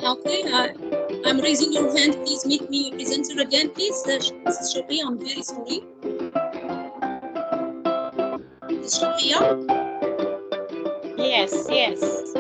Okay, I'm raising your hand. Please make me a presenter again, please. Shafia, I'm very sorry. Shafia? Yes, yes.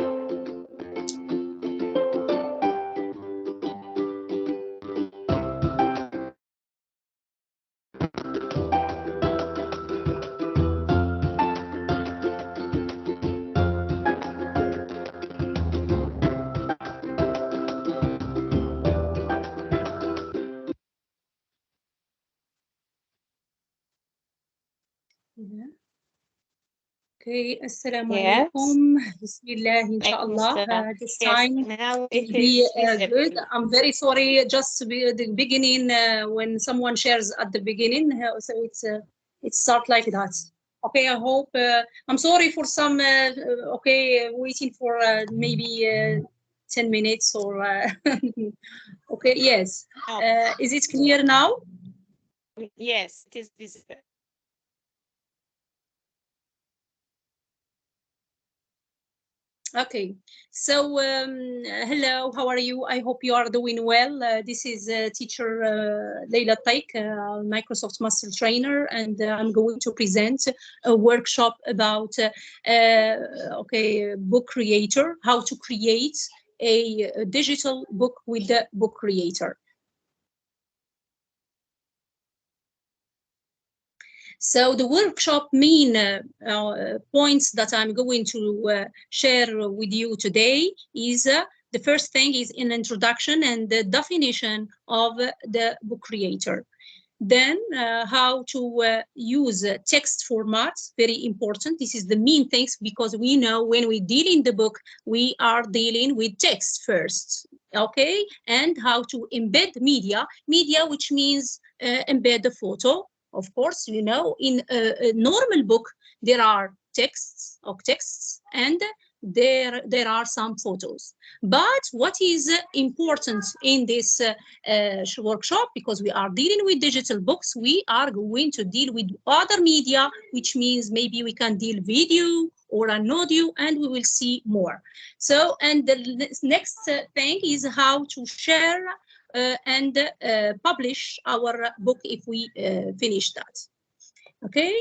Okay, assalamu Yes. alaikum. Bismillah, inshallah. This Yes, time now will it be is good. visible. I'm very sorry, just to be at the beginning, when someone shares at the beginning, so it start like that. Okay, I hope, I'm sorry for some, okay, waiting for maybe 10 minutes or, okay, yes. Oh, Is it clear now? yes, it is visible. Okay, so hello, how are you? I hope you are doing well. This is teacher Laila Taik, Microsoft Master Trainer, and I'm going to present a workshop about okay, book creator, how to create a digital book with the book creator. So the workshop main points that I'm going to share with you today is the first thing is an introduction and the definition of the book creator. Then how to use text formats, very important. This is the main things because we know when we deal in the book, we are dealing with text first, okay? And how to embed media, which means embed the photo. Of course, you know, in a normal book, there are texts and there are some photos. But what is important in this workshop, because we are dealing with digital books, we are going to deal with other media, which means maybe we can deal video or an audio, and we will see more. So, and the next thing is how to share and publish our book if we finish that. Okay.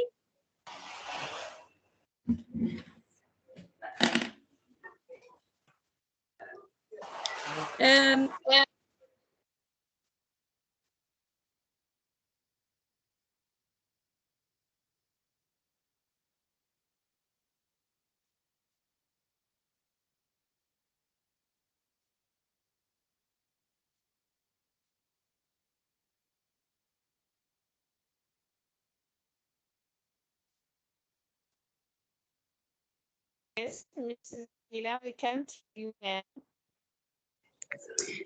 Yes, Mrs. Leila, we can't hear you now.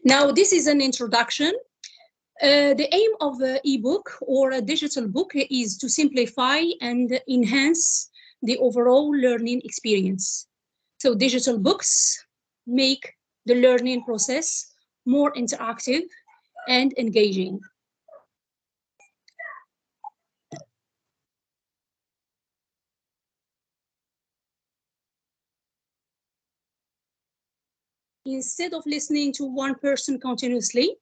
Now, this is an introduction. The aim of an ebook or a digital book is to simplify and enhance the overall learning experience. So digital books make the learning process more interactive and engaging. Instead of listening to one person continuously,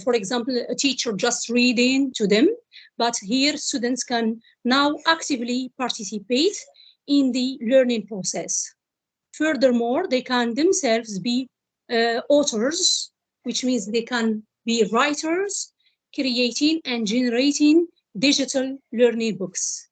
for example, a teacher just reading to them, but here students can now actively participate in the learning process. Furthermore, they can themselves be authors, which means they can be writers, creating and generating digital learning books.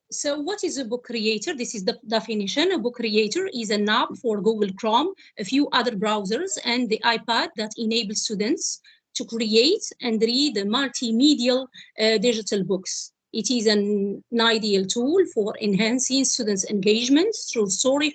So what is a book creator? This is the definition. A book creator is an app for Google Chrome, a few other browsers, and the iPad that enables students to create and read multimedia digital books. It is an ideal tool for enhancing students' engagement through story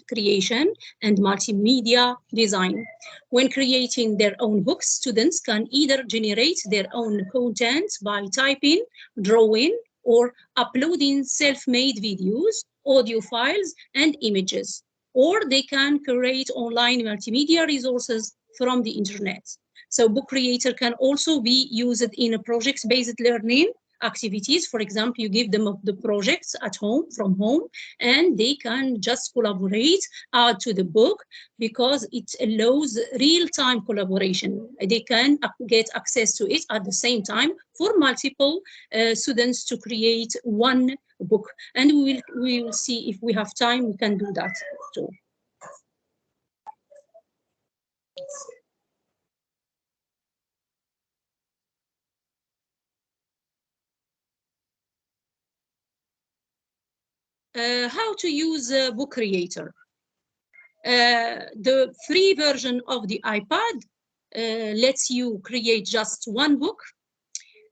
creation and multimedia design. When creating their own books, students can either generate their own content by typing, drawing, or uploading self-made videos, audio files, and images, or they can create online multimedia resources from the internet. So book creator can also be used in a project-based learning activities. For example, you give them the projects at home, from home, and they can just collaborate to the book because it allows real-time collaboration. They can get access to it at the same time for multiple students to create one book. And we will see if we have time, we can do that too. How to use Book Creator. The free version of the iPad lets you create just one book.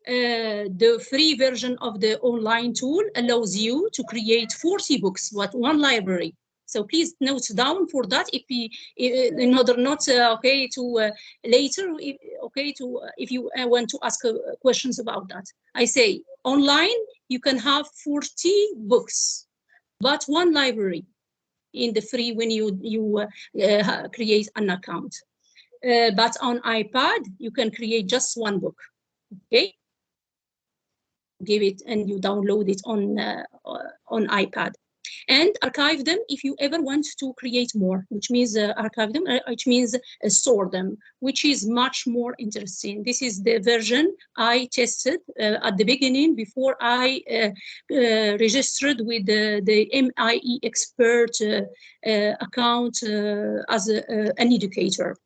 The free version of the online tool allows you to create 40 books, one library. So please note down for that if we, in order not okay to later okay to if you want to ask questions about that. I say online you can have 40 books, but one library in the free when you create an account. But on iPad you can create just one book. Okay, give it and you download it on iPad. And archive them if you ever want to create more, which means archive them, which means store them, which is much more interesting. This is the version I tested at the beginning before I registered with the MIE expert account as an educator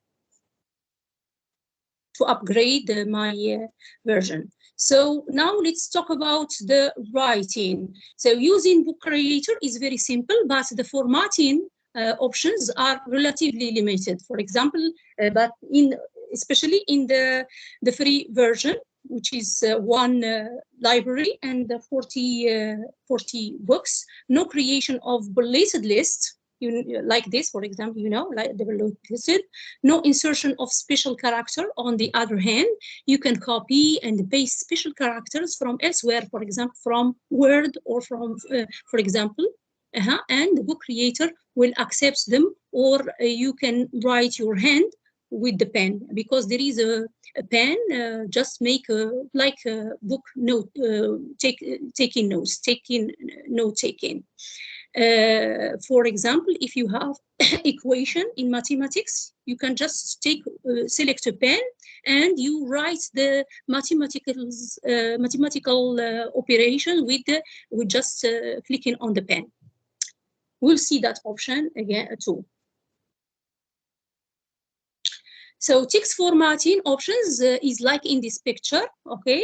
to upgrade my version. So now let's talk about the writing. So using Book Creator is very simple, but the formatting options are relatively limited. For example, but especially in the free version, which is one library and 40 books, no creation of bulleted lists. Like this, for example, like the listed, no insertion of special character. On the other hand, you can copy and paste special characters from elsewhere, for example, from Word or from, for example, and the book creator will accept them, or you can write your hand with the pen, because there is a pen, just make like a book note, taking note-taking. For example, if you have equation in mathematics, you can just select a pen and you write the mathematical operation with just clicking on the pen. We'll see that option again too. So text formatting options is like in this picture, okay?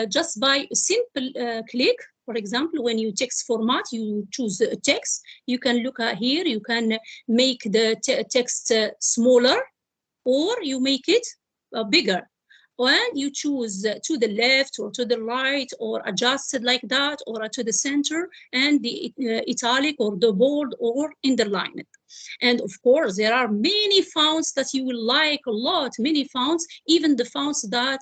Just by a simple click. For example, when you text format, you choose a text. You can look at here, you can make the text smaller, or you make it bigger. And you choose to the left or to the right, or adjusted like that, or to the center, and the italic or the bold or underline. And of course, there are many fonts that you will like a lot, many fonts, even the fonts that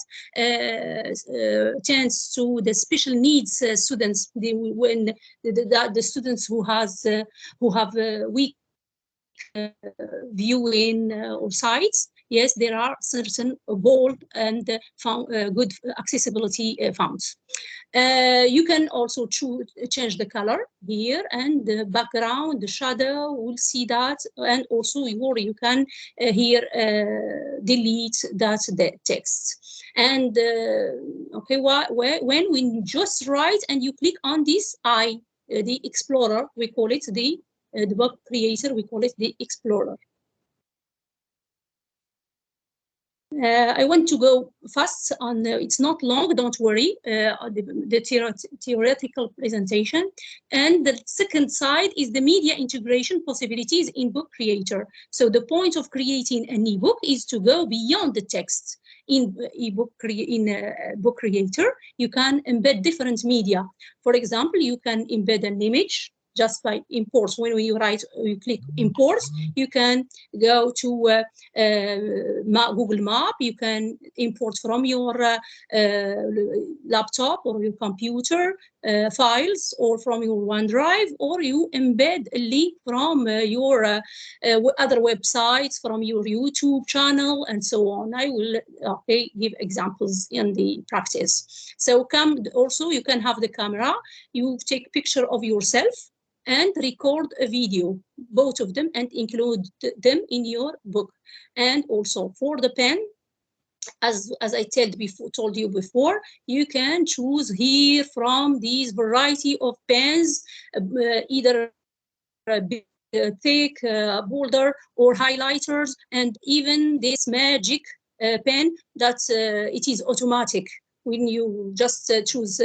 tends to the special needs students, when the students who have weak viewing or sites. Yes, there are certain bold and good accessibility fonts. You can also change the color here, and the background, the shadow, we'll see that, and also you can here delete the text. And okay, when we just write and you click on this the Explorer, we call it the book creator, we call it the Explorer. I want to go fast on, it's not long, don't worry, the theoretical presentation. And the second side is the media integration possibilities in Book Creator. So the point of creating an ebook is to go beyond the text. in Book Creator, you can embed different media. For example, you can embed an image just by imports. When you click imports, you can go to Google Map. You can import from your laptop or your computer files, or from your OneDrive, or you embed a link from your other websites, from your YouTube channel, and so on. I will give examples in the practice. So also you can have the camera. You take a picture of yourself and record a video, both of them, and include them in your book. And also for the pen, as I told you before, you can choose here from these variety of pens, either a big, thick, bolder, or highlighters, and even this magic pen that it is automatic. When you just choose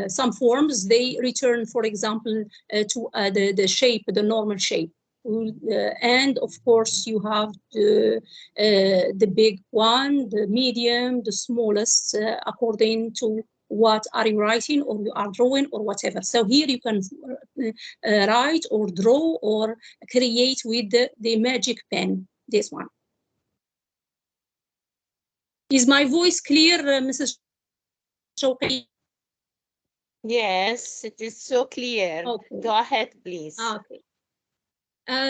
some forms, they return, for example, to the shape, the normal shape. And of course, you have the big one, the medium, the smallest, according to what are you writing, or you are drawing, or whatever. So here you can write or draw or create with the magic pen, this one. Is my voice clear, Mrs. Shawqi? Yes, it is so clear. Okay. Go ahead, please. Okay.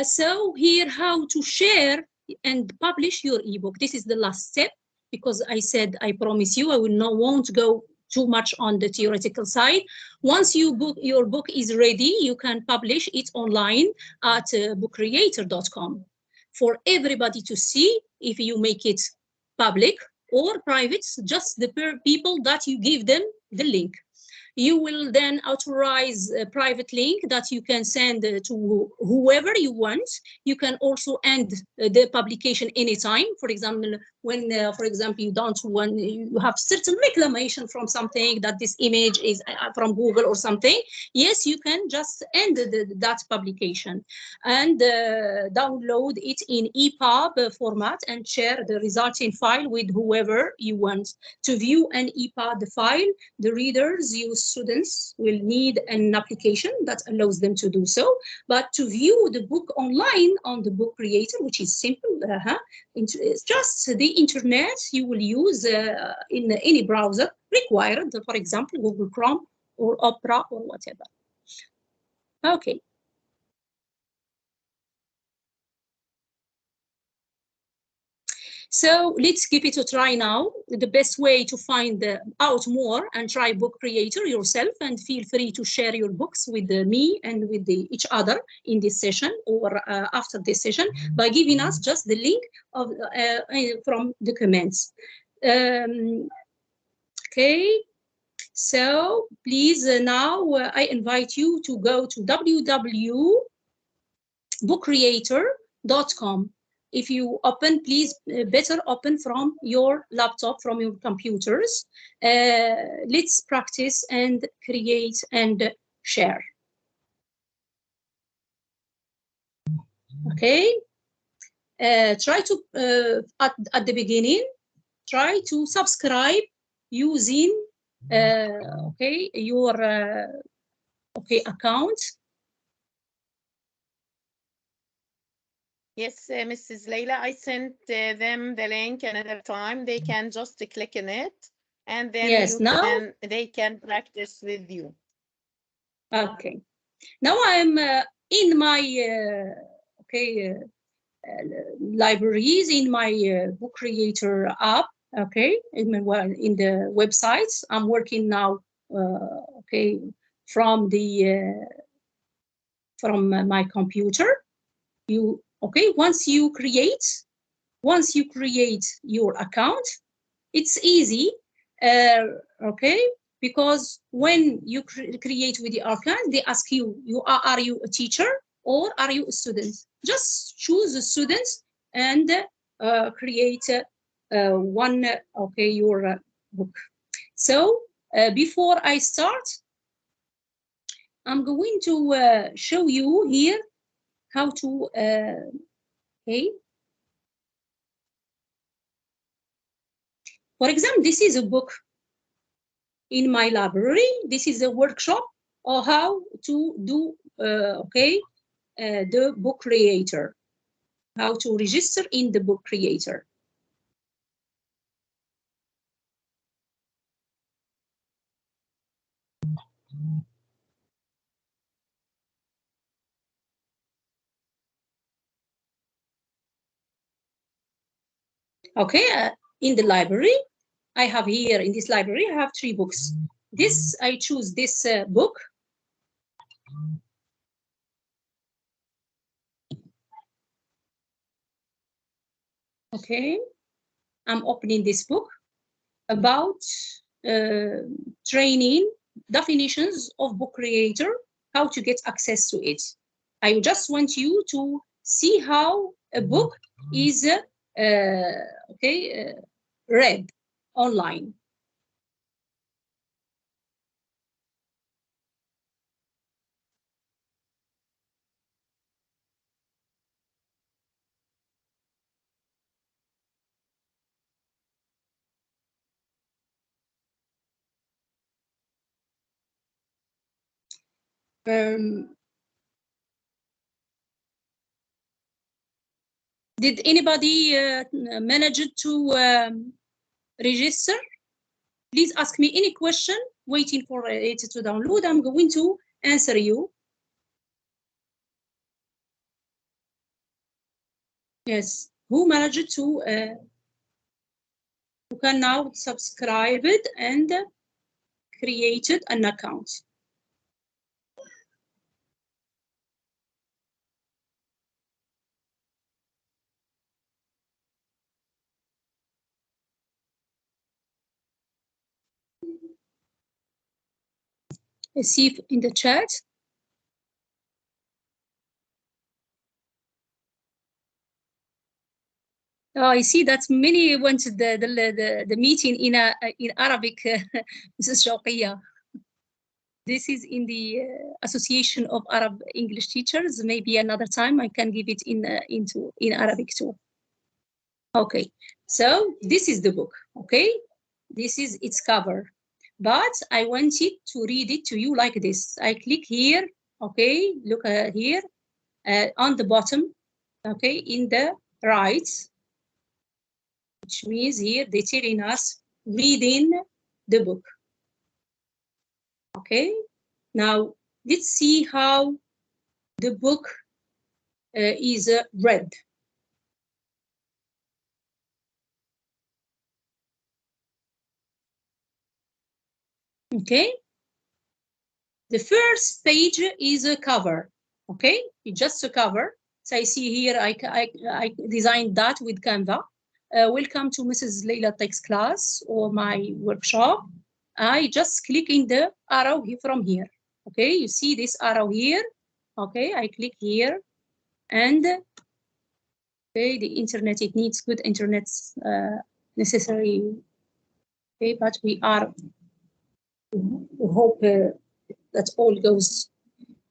So here, how to share and publish your ebook. This is the last step, because I said, I promise you, I won't go too much on the theoretical side. Once your book is ready, you can publish it online at bookcreator.com for everybody to see. If you make it public or private, just the people that you give them the link. You will then authorize a private link that you can send to whoever you want. You can also end the publication anytime. For example, when, for example, you have certain reclamation from something, that this image is from Google or something, yes, you can just end that publication and download it in EPUB format and share the resulting file with whoever you want. To view an EPUB file, the readers, students, will need an application that allows them to do so. But to view the book online on the Book Creator, which is simple, it's just the internet you will use in any browser required, for example, Google Chrome or Opera or whatever. Okay. So let's give it a try now. The best way to find out more and try Book Creator yourself, and feel free to share your books with me and with each other in this session or after this session, by giving us just the link of from the comments. Okay, so please now I invite you to go to www.bookcreator.com. If you open, please better open from your laptop, from your computers. Let's practice and create and share. Okay. Try to, at the beginning, try to subscribe using okay, your okay, account. Yes, Mrs. Laila, I sent them the link another time. They can just click on it, and then yes, they can practice with you. Okay. Now I'm in my okay, libraries, in my Book Creator app. Okay, in the websites. I'm working now. Okay, from my computer. Once you create your account, it's easy. Okay, because when you create with the account, they ask you, are you a teacher or are you a student? Just choose a student and create one, okay, your book. So before I start, I'm going to show you here how to okay. For example, this is a book in my library. This is a workshop on how to do, the book creator, how to register in the book creator. Okay, in the library, I have here in this library, I have 3 books. This, I choose this book. Okay, I'm opening this book about training, definitions of book creator, how to get access to it. I just want you to see how a book is read online. Did anybody manage to register? Please ask me any question, waiting for it to download. I'm going to answer you. Yes, who managed to you can now subscribe it and created an account. I see in the chat. Oh, I see that many went to the meeting in Arabic, Mrs. Shawqiyya. This is in the Association of Arab English Teachers. Maybe another time I can give it in Arabic too. Okay, so this is the book. Okay, this is its cover, but I wanted to read it to you like this. I click here. Okay, look here on the bottom. Okay, in the right, which means here they're telling us reading the book. Okay, now let's see how the book is read. Okay, the first page is a cover. Okay, it's just a cover. So I see here I designed that with Canva. Welcome to Mrs. Laila Taik's class or my workshop. I just click in the arrow from here. Okay, you see this arrow here. Okay, I click here and okay, the internet, it needs good internet necessary. Okay, but we hope that all goes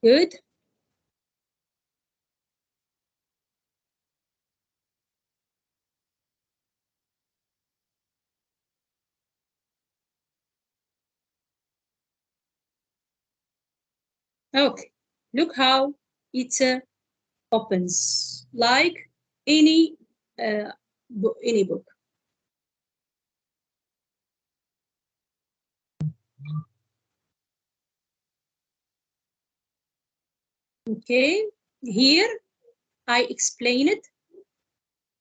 good. Okay, look how it opens like any book. Okay, here I explained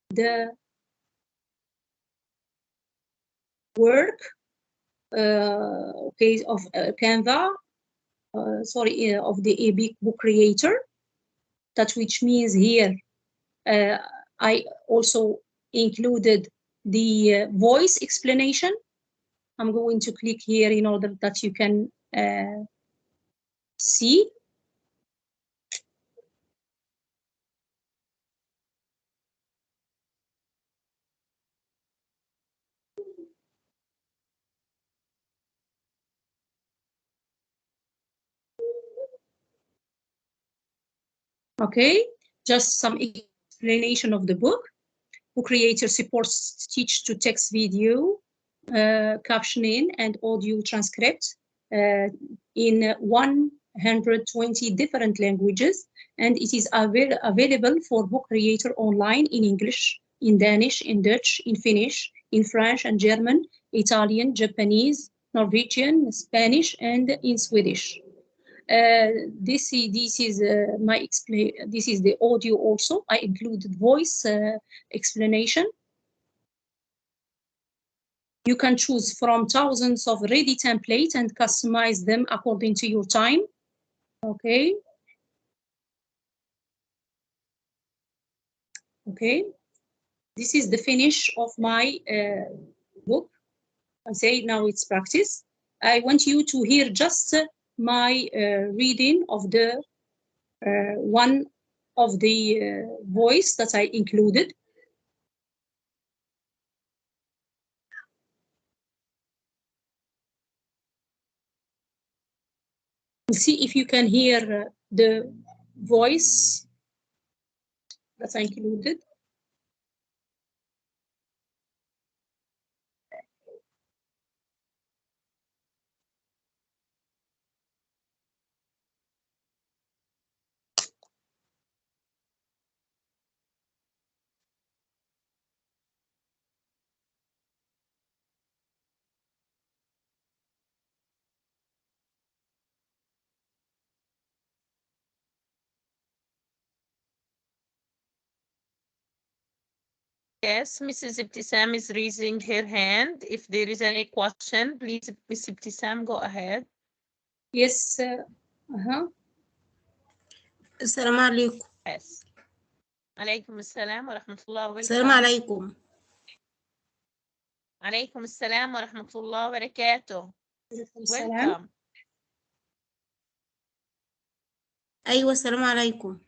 the work okay, of Canva, of the e-book book creator. That which means here I also included the voice explanation. I'm going to click here in order that you can see. Okay, just some explanation of the book. Book creator supports teach to text video. captioning and audio transcript in 120 different languages, and it is available for book creator online in English, in Danish, in Dutch, in Finnish, in French and German, Italian, Japanese, Norwegian, Spanish, and in Swedish. This is my explain. This is the audio also. I included voice explanation. You can choose from thousands of ready templates and customize them according to your time. Okay. Okay. This is the finish of my book. I say now it's practice. I want you to hear just my reading of the one of the voice that I included. See if you can hear the voice that I included. Yes, Mrs. Ibtisam is raising her hand. If there is any question, please, Mrs. Ibtisam, go ahead. Yes. السلام عليكم. Yes. عليكم السلام ورحمة الله وبركاته. السلام عليكم. عليكم السلام ورحمة الله وبركاته. Welcome. أيوة السلام عليكم.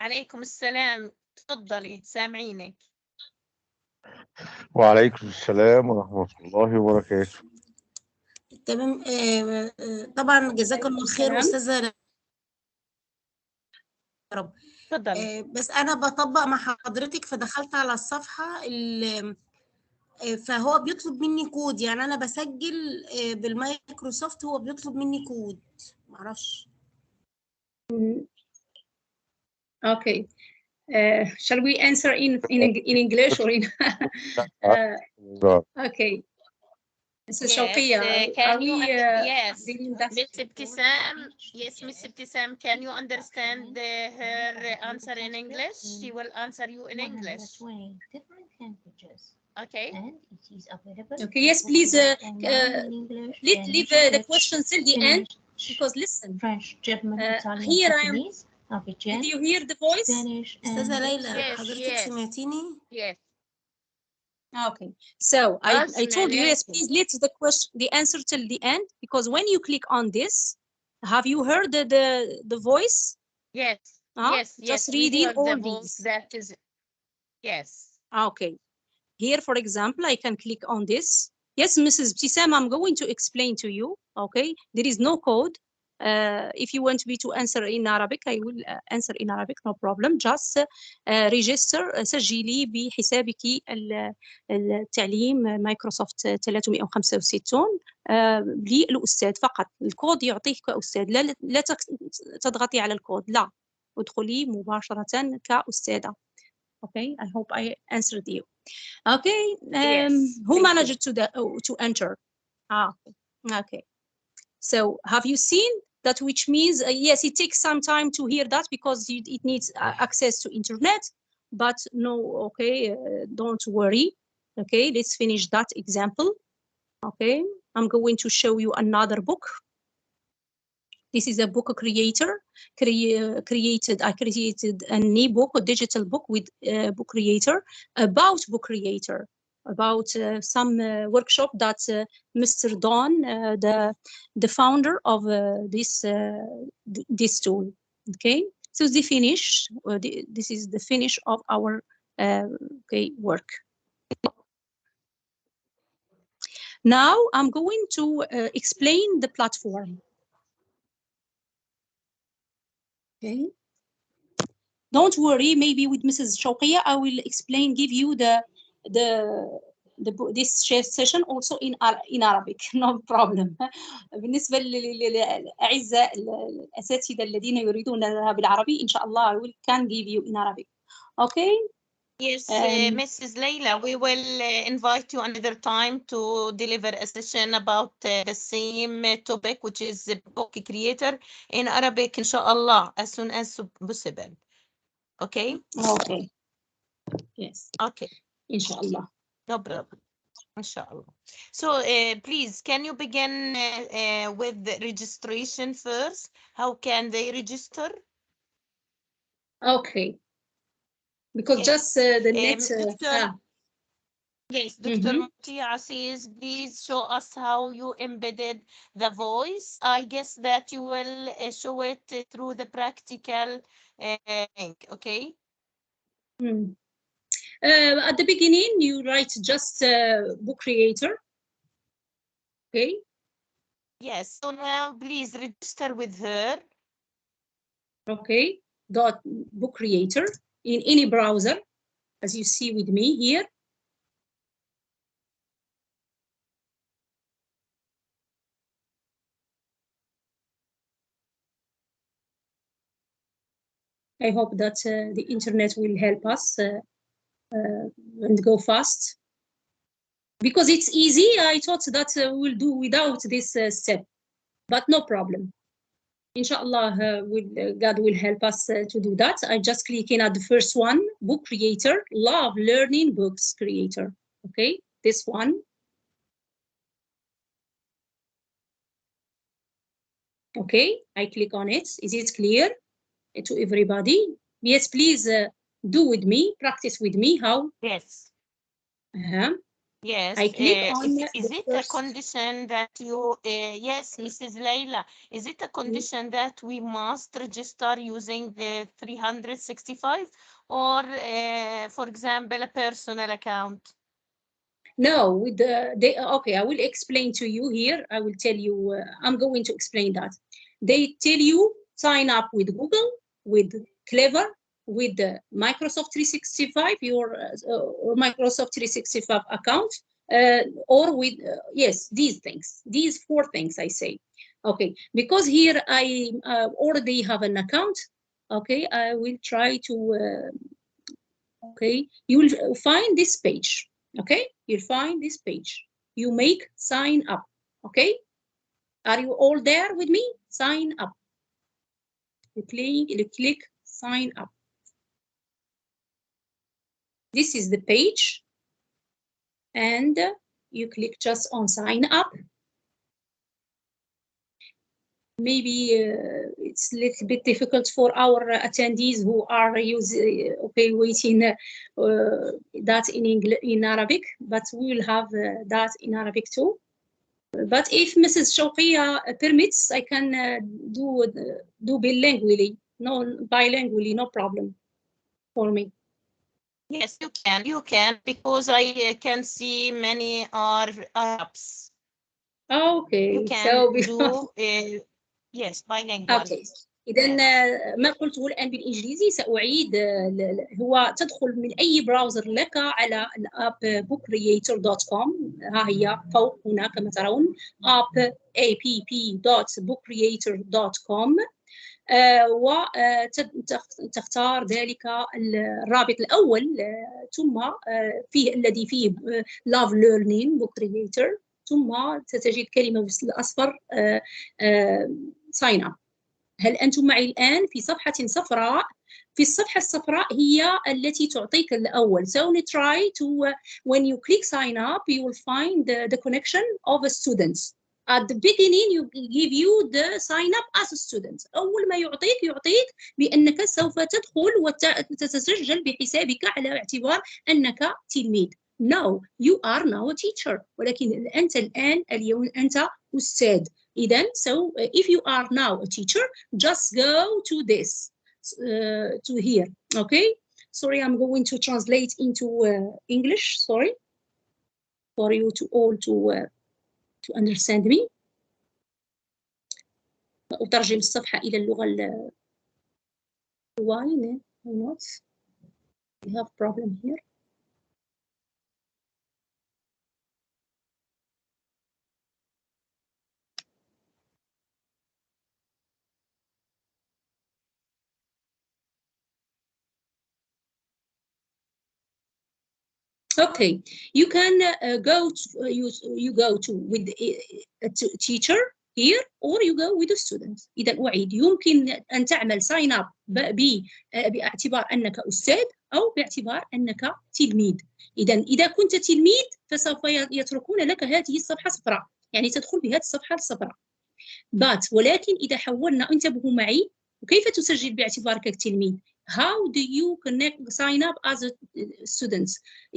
عليكم السلام. تفضلي سامعينك. وعليكم السلام ورحمة الله وبركاته. تمام. طبعا جزاك الله خير أستاذة يا رب. تفضلي. بس أنا بطبق مع حضرتك فدخلت على الصفحة فهو بيطلب مني كود، يعني أنا بسجل بالمايكروسوفت هو بيطلب مني كود معرفش. Okay. Shall we answer in English or in? Okay. So yes, Shawqiya, can you yes, Miss Ibtisam, yes, Miss Ibtisam, can you understand her answer in English? She will answer you in English. Different languages. Okay. And it is available. Okay, yes, please leave the questions till the end, because listen. French, German, Italian, here Japanese, did you hear the voice? Spanish, أستاذة ليلى yes, حضرتك yes. سمعتيني؟ Yes. Okay, so I told you, yes, please let the answer till the end, because when you click on this, have you heard the voice? Yes, yes, just yes. reading all the these. That is, yes. Okay, here, for example, I can click on this. Yes, Mrs. Ibtisam, I'm going to explain to you. Okay, there is no code. If you want me to answer in Arabic, I will answer in Arabic, no problem. Just register, سجلي بحسابك التعليم مايكروسوفت 365 للأستاذ فقط. الكود يعطيه كأستاذ، لا تضغطي على الكود، لا، ادخلي مباشرة كأستاذة. Okay, I hope I answered you. Okay, Yes, who managed to enter? Okay. So have you seen that, which means, yes, it takes some time to hear that because it needs access to internet, but no, okay, don't worry. Okay, let's finish that example. Okay, I'm going to show you another book. This is a book creator I created an ebook, a digital book with book creator, about book creator, about some workshop that Mr. Don, the founder of this tool. Okay, so the finish. This is the finish of our work. Now I'm going to explain the platform. Okay. Don't worry, maybe with Mrs. Shawqiya, I will explain, give you this session also in Arabic, no problem. بالنسبة للأعزاء الأساتذة الذين يريدونها بالعربي إن شاء الله we can give you in Arabic. Okay. Yes, Mrs. Laila, we will invite you another time to deliver a session about the same topic, which is the book creator in Arabic, inshallah, as soon as possible. Okay? Okay. Yes. Okay. Inshallah. No problem. Inshallah. So please, can you begin with the registration first? How can they register? Okay. Because Yes. just the net. Yes, Dr. Mutia says, please show us how you embedded the voice. I guess that you will show it through the practical link, okay? At the beginning, you write just book creator. Okay. Yes, so now please register with her. Okay. Dot book creator in any browser, as you see with me here. I hope that the internet will help us and go fast. Because it's easy, I thought that we'll do without this step, but no problem. Inshallah, God will help us to do that. I just click in at the first one, book creator, love learning books creator. Okay, this one. Okay, I click on it. Is it clear to everybody? Yes, please do with me, practice with me how. Yes. Yes. I click on is it a condition that you, yes, Mrs. Laila, is it a condition that we must register using the 365 or, for example, a personal account? No, with okay, I will explain to you here. I will tell you, I'm going to explain that. They tell you sign up with Google, with Clever, with the Microsoft 365, your or Microsoft 365 account, or with, yes, these things, these 4 things I say. Okay, because here I already have an account. Okay, I will try to, okay, you will find this page. Okay, you'll find this page. You make sign up. Okay, are you all there with me? Sign up. You click sign up. This is the page, and you click just on sign up. Maybe it's a little bit difficult for our attendees who are using, okay, waiting that in Arabic, but we will have that in Arabic too. But if Mrs. Shawqiya permits, I can do bilingually, no problem for me. Yes, you can, because I can see many are Arabs. Okay, You can so do yes, bilingual. Okay. إذا ما قلته الآن بالإنجليزي سأعيد. هو تدخل من أي براوزر لك على الاب bookcreator.com. ها هي فوق هنا كما ترون app.bookcreator.com، وتختار ذلك الرابط الأول، ثم فيه الذي فيه love learning book creator، ثم ستجد كلمة بالأصفر sign up. هل أنتم معي الآن في صفحة صفراء؟ في الصفحة الصفراء هي التي تعطيك الأول. So try to, when you click sign up, you will find the connection of a student. At the beginning, you give you the sign up as a student. أول ما يعطيك بأنك سوف تدخل وتتسجل بحسابك على اعتبار أنك تلميذ. No, you are now a teacher. ولكن أنت الآن اليوم أنت أستاذ. إذن, so if you are now a teacher, just go to this, to here. Okay? Sorry, I'm going to translate into English. Sorry, for you to all to understand me. أترجم الصفحة إلى اللغة why not? We have problem here. Okay, you can go to, you go to with a teacher here or you go with a student. إذا أعيد يمكن أن تعمل sign up باعتبار أنك أستاذ أو باعتبار أنك تلميذ. إذا كنت تلميذ فسوف يتركون لك هذه الصفحة صفراء، يعني تدخل بهذه الصفحة الصفراء. ولكن إذا حولنا، انتبهوا معي، وكيف تسجل باعتبارك تلميذ؟ How do you sign up as a student?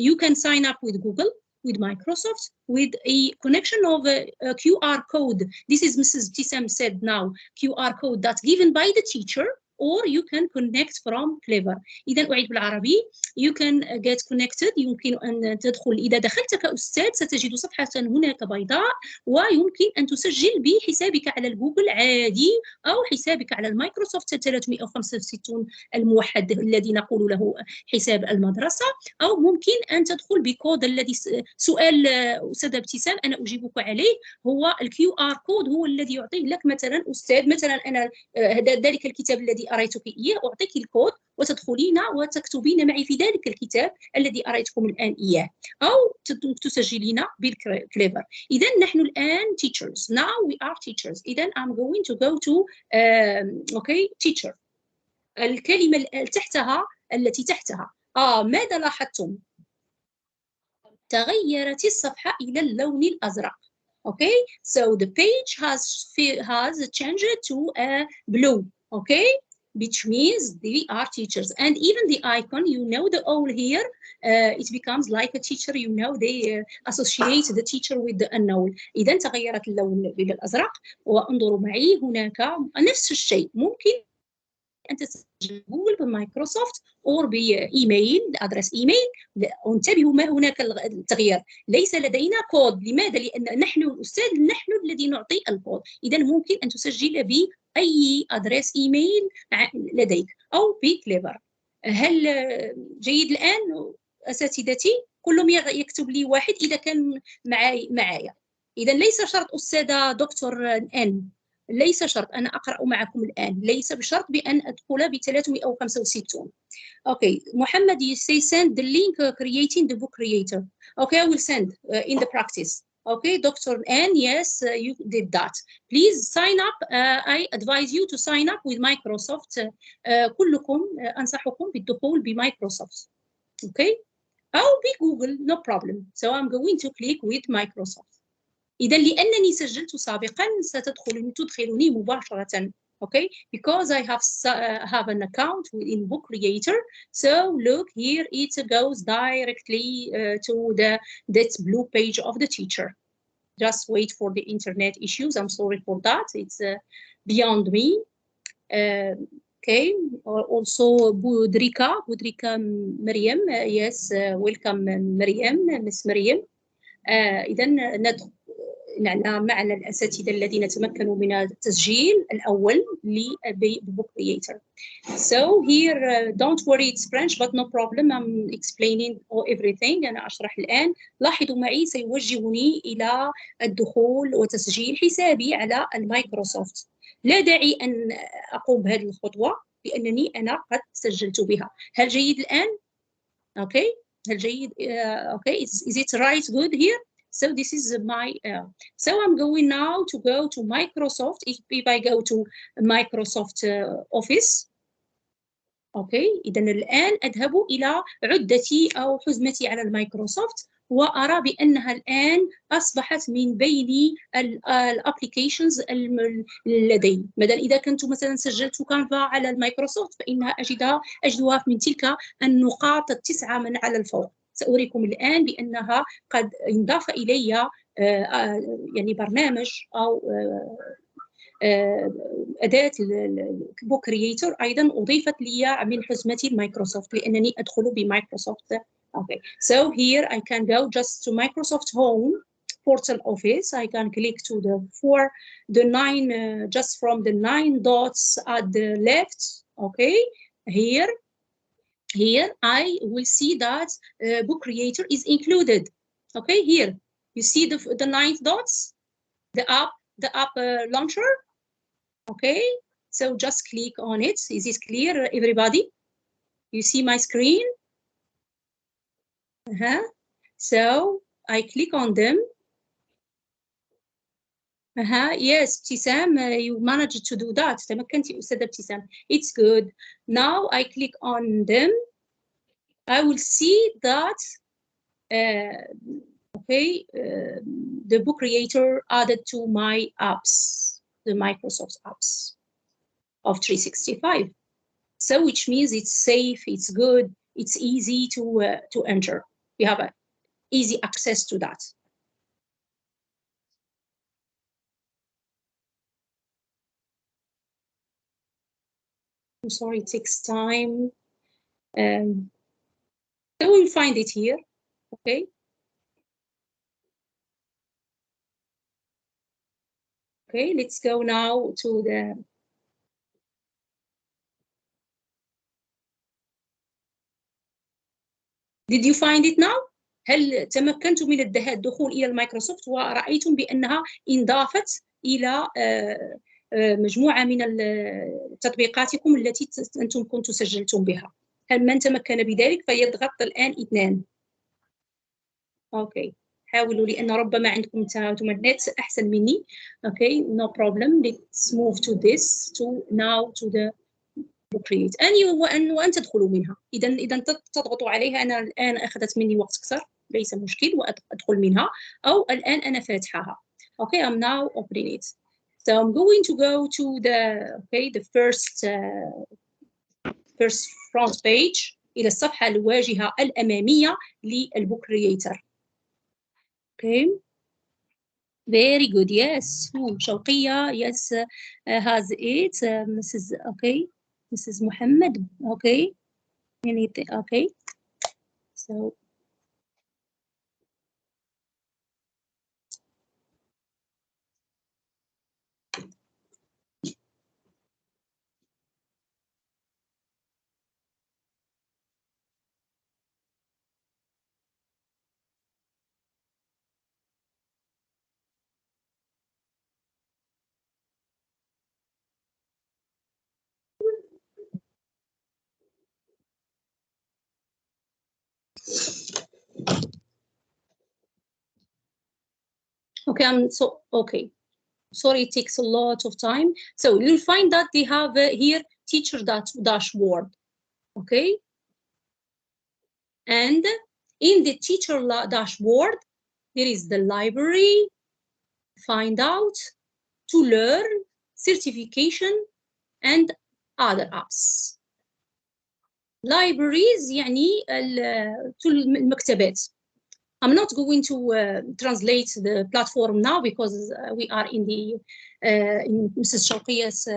You can sign up with Google, with Microsoft, with a connection of a QR code. This is Mrs. Tissam said now, QR code that's given by the teacher, or you can connect from Clever. إذا أعيد بالعربي، you can get connected، يمكن أن تدخل. إذا دخلت كأستاذ ستجد صفحة هناك بيضاء، ويمكن أن تسجل بحسابك على الجوجل عادي أو حسابك على المايكروسوفت 365 الموحد الذي نقول له حساب المدرسة، أو ممكن أن تدخل بكود الذي سؤال أستاذة ابتسام أنا أجيبك عليه، هو الكيو آر كود هو الذي يعطيه لك مثلا أستاذ، مثلا أنا ذلك الكتاب الذي أريتك إياه أعطيك الكود وتدخلين وتكتبين معي في ذلك الكتاب الذي أريتكم الآن إياه، أو تسجلين بالكليفر. إذا نحن الآن teachers. Now we are teachers. إذا I'm going to go to okay teacher. الكلمة تحتها التي تحتها ماذا لاحظتم؟ تغيرت الصفحة إلى اللون الأزرق. Okay, so the page has changed to a blue. Okay, which means they are teachers, and even the icon, you know, the owl here, it becomes like a teacher. You know, they associate the teacher with the owl. إذا تغيرت اللون إلى الأزرق. وانظروا معي هناك نفس الشيء، ممكن أن تسجل جوجل بمايكروسوفت أو بإيميل، أدرس إيميل. انتبهوا ما هناك التغيير، ليس لدينا كود. لماذا؟ لأن نحن الأستاذ نحن الذي نعطي الكود. إذا ممكن أن تسجل بأي أدرس إيميل لديك أو بكليفر. هل جيد الآن أساتذتي؟ كلهم يكتب لي واحد إذا كان معايا. إذا ليس شرط أستاذة دكتور إن، ليس شرط أنا أقرأ معكم الآن، ليس بشرط بأن أدخل ب 365. Okay, Mohammed, you say send the link creating the book creator. Okay, I will send in the practice. Okay, Dr. N, yes, you did that. Please sign up. I advise you to sign up with Microsoft. كلكم أنصحكم بالدخول بمايكروسوفت. Okay, أو بجوجل, no problem. So I'm going to click with Microsoft. إذا لأنني سجلت سابقا تدخلني مباشرة. Okay, because I have an account in Book Creator. So look here, it goes directly to that blue page of the teacher. Just wait for the internet issues. I'm sorry for that. It's beyond me. Okay, also Budrika Maryam. Yes, welcome Maryam, Miss Maryam. إذا ندخل معنا الأساتذة الذين تمكنوا من التسجيل الأول لبوك كرييتر. So here don't worry, it's French but no problem, I'm explaining everything. أنا أشرح الآن. لاحظوا معي سيوجهني إلى الدخول وتسجيل حسابي على المايكروسوفت. لا داعي أن أقوم بهذه الخطوة لأنني أنا قد سجلت بها. هل جيد الآن؟ Okay, هل جيد؟ Okay, is it right? Good here. So this is my, so I'm going now to go to Microsoft. If I go to Microsoft Office, okay, إذا الآن أذهب إلى عدتي أو حزمتي على المايكروسوفت وأرى بأنها الآن أصبحت من بين الابليكيشنز لدي. مثلا إذا كنت مثلا سجلت كانفا على المايكروسوفت فإنها أجدها من تلك النقاط التسعة من على الفوق. سأريكم الآن بأنها قد انضاف إلي يعني برنامج أو أداة بوك كرييتور أيضا أضيفت لي من حزمتي المايكروسوفت لأنني أدخل بمايكروسوفت. Okay, so here I can go just to Microsoft Home Portal Office. I can click to the 9 just from the 9 dots at the left. Okay, here I will see that Book Creator is included. Okay, here you see the 9 dots, the app launcher. Okay, so just click on it. Is it clear, everybody? You see my screen? So I click on them. Yes, Ibtisam, you managed to do that. تمكنتي أستاذة ابتسام. It's good. Now I click on them. I will see that the book creator added to my apps, the Microsoft apps of 365. So which means it's safe, it's good, it's easy to enter. We have easy access to that. I'm sorry, it takes time. So we'll find it here, okay? Okay, let's go now to the... Did you find it now? هل تمكنتم من الدخول إلى المايكروسوفت ورأيتم بأنها انضافت إلى مجموعة من تطبيقاتكم التي أنتم كنتم سجلتم بها؟ هل من تمكن بذلك فيضغط الآن 2. أوكي، حاولوا لأن ربما عندكم أنتم النت أحسن مني. أوكي, no problem. Let's move to this, to the create وأن تدخلوا منها. إذا تضغطوا عليها. أنا الآن أخذت مني وقت قصير، ليس مشكل، وأدخل منها، أو الآن أنا فاتحاها. Okay, I'm now opening it. So I'm going to go to the first front page إلى الصفحة الواجهة الأمامية للبوك كرييتر. Okay. Very good. Yes. شوقية. Yes. Has it. Mrs. Okay. Mrs. Muhammad. Okay. Anything. Okay. So. Okay, okay. Sorry, it takes a lot of time. So you'll find that they have here teacher dashboard. Okay. And in the teacher dashboard, there is the library, find out, to learn, certification, and other apps. Libraries يعني المكتبات. I'm not going to translate the platform now because we are in the Mrs. Shawqiya's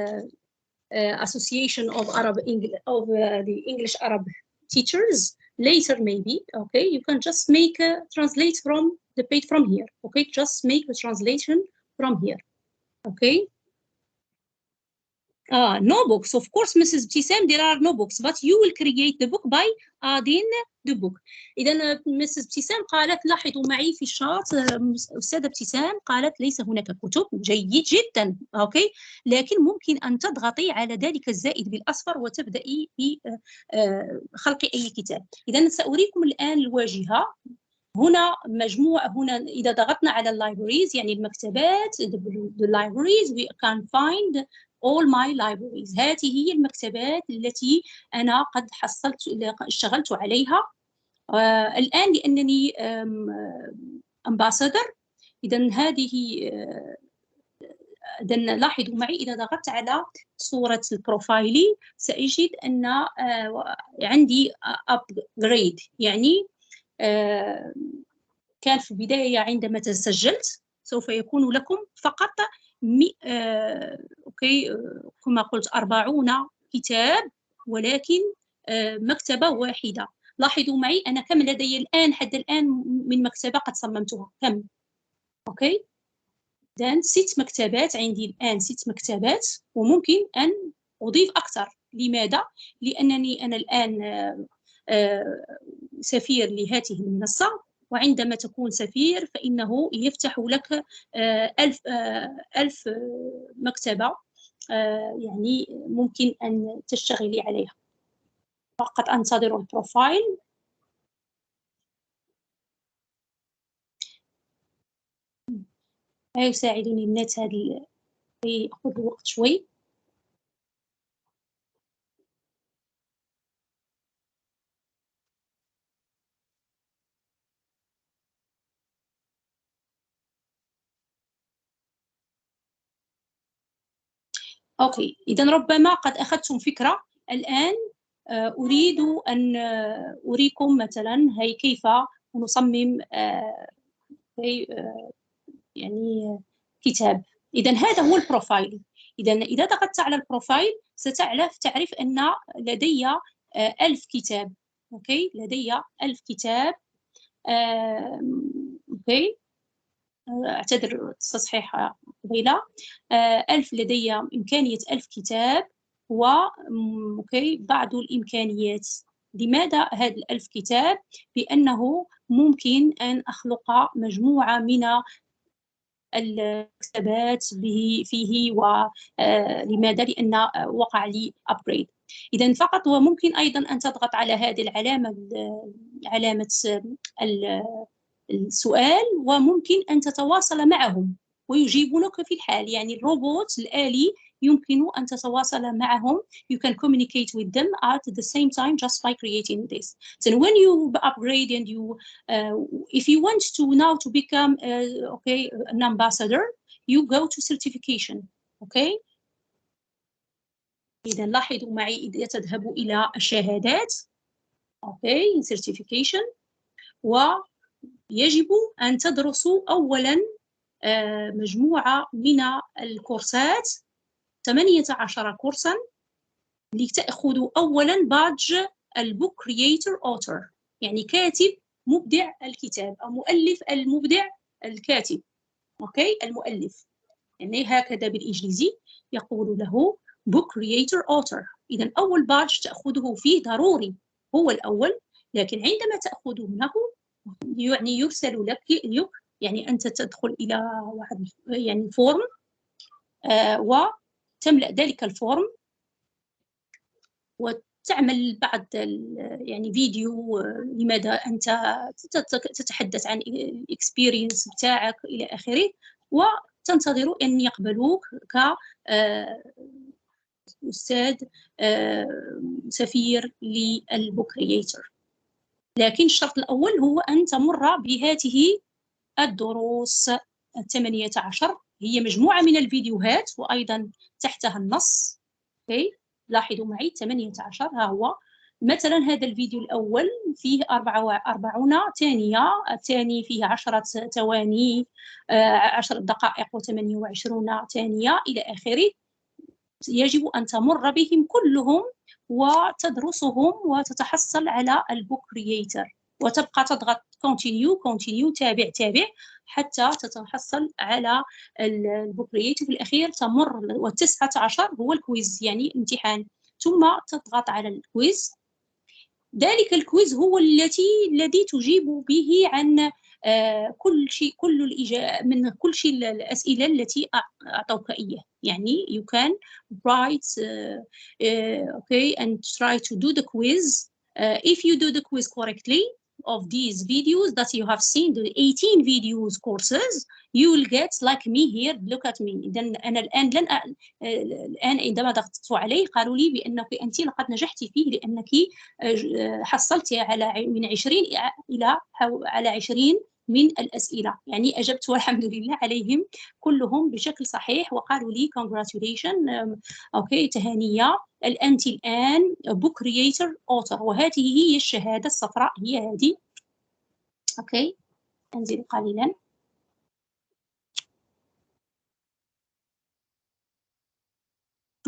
Association of the English Arab teachers. Later, maybe. Okay, you can just make a translate from the page from here. Okay, just make the translation from here. Okay. No books, of course, Mrs. Ibtisam, there are no books, but you will create the book by adding the book. إذا Mrs. Ibtisam قالت لاحظوا معي في الشارت أستاذة ابتسام قالت ليس هناك كتب. جيد جدا. أوكي، لكن ممكن أن تضغطي على ذلك الزائد بالأصفر وتبدأي بخلق أي كتاب. إذا سأريكم الآن الواجهة. هنا مجموعة، هنا إذا ضغطنا على اللايبريز يعني المكتبات، the libraries, we can find all my libraries. هذه هي المكتبات التي أنا قد اشتغلت عليها الآن لأنني ambassador. إذن هذه إذن لاحظوا معي إذا ضغطت على صورة البروفايلي سأجد أن عندي upgrade. يعني كان في البداية عندما تسجلت سوف يكون لكم فقط كما قلت 40 كتاب، ولكن مكتبة واحدة. لاحظوا معي أنا كم لدي الآن حتى الآن من مكتبة قد صممتها. كم؟ أوكي، إذن 6 مكتبات عندي الآن، 6 مكتبات، وممكن أن أضيف أكثر. لماذا؟ لأنني أنا الآن سفير لهذه المنصة، وعندما تكون سفير فإنه يفتح لك 1000 مكتبة يعني ممكن أن تشتغلي عليها. فقط أنتظر البروفايل. يساعدني النت هذا ياخذ وقت شوي. أوكي، إذا ربما قد أخذتم فكرة. الآن أريد أن أريكم مثلا هي كيف نصمم يعني كتاب. إذا هذا هو البروفايل. إذا ضغطت على البروفايل تعرف أن لدي 1000 كتاب. أوكي، لدي 1000 كتاب. أوكي، أعتذر التصحيح قبيلة. 1000 لدي إمكانية 1000 كتاب أوكي بعض الإمكانيات. لماذا هذا 1000 كتاب؟ لأنه ممكن أن أخلق مجموعة من الكتابات فيه. ولماذا؟ لأن وقع لي أبجريد. إذا فقط وممكن أيضا أن تضغط على هذه العلامة، علامة السؤال، وممكن أن تتواصل معهم ويجيبونك في الحال. يعني الروبوت الآلي يمكن أن تتواصل معهم. You can communicate with them at the same time just by creating this. So when you upgrade and if you want to now to become an ambassador, you go to certification. Okay. إذا لاحظوا معي إذا تذهبوا إلى الشهادات. Okay, certification. ويجب أن تدرسوا أولا مجموعة من الكورسات، 18 كورسا، لتأخذوا أولا بادج البوك كرييتور أوتر، يعني كاتب مبدع الكتاب أو مؤلف المبدع الكاتب. أوكي، المؤلف يعني هكذا بالإنجليزي يقول له book creator author. إذا أول بادج تأخذه فيه ضروري هو الأول، لكن عندما تأخذونه يعني يرسل لك يعني أنت تدخل إلى واحد يعني فورم وتملأ ذلك الفورم وتعمل بعض يعني فيديو لماذا أنت تتحدث عن الإكسبيرينس بتاعك إلى آخره، وتنتظر أن يقبلوك كأستاذ سفير للبوك كرييتور. لكن الشرط الأول هو أن تمر بهذه الدروس 18. هي مجموعة من الفيديوهات وأيضا تحتها النص. أوكي، لاحظوا معي 18. ها هو مثلا هذا الفيديو الأول فيه 44 ثانية، الثاني فيه 10 ثواني، 10 دقائق و28 ثانية إلى آخره. يجب أن تمر بهم كلهم وتدرسهم وتتحصل على البوك كرييتور، وتبقى تضغط continue تابع حتى تتحصل على البوك كرييتور. في الأخير تمر، و19 هو الكويز يعني امتحان، ثم تضغط على الكويز. ذلك الكويز هو الذي تجيب به عن كل شيء، من كل شيء الأسئلة التي أعطوك إياه. يعني you can write okay and try to do the quiz. If you do the quiz correctly of these videos that you have seen, the 18 videos courses, you will get like me here. Look at me. إذا أنا الآن الآن عندما ضغطت عليه قالوا لي بأنك أنت لقد نجحت فيه لأنك حصلت على من 20 إلى على 20 من الأسئلة. يعني أجبت والحمد لله عليهم كلهم بشكل صحيح، وقالوا لي congratulation. أوكي، تهانية، أنت الآن book creator author. وهذه هي الشهادة الصفراء، هي هذه. أوكي، أنزل قليلا.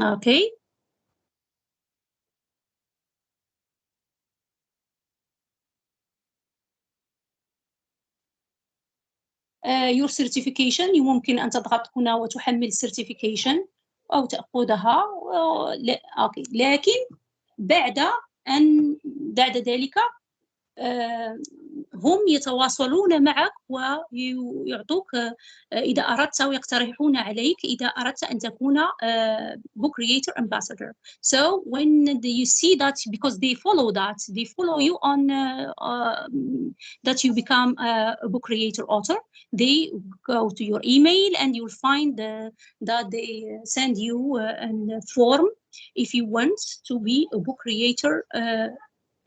أوكي، your certification. يمكن أن تضغط هنا وتحمل certification أو تأخذها. أوكي، لكن بعد ذلك هم يتواصلون معك ويعطوك إذا أردت ويقترحون عليك إذا أردت أن تكون book creator ambassador. So when you see that, because they follow you on that you become a book creator author, they go to your email and you'll find that they send you a form if you want to be a book creator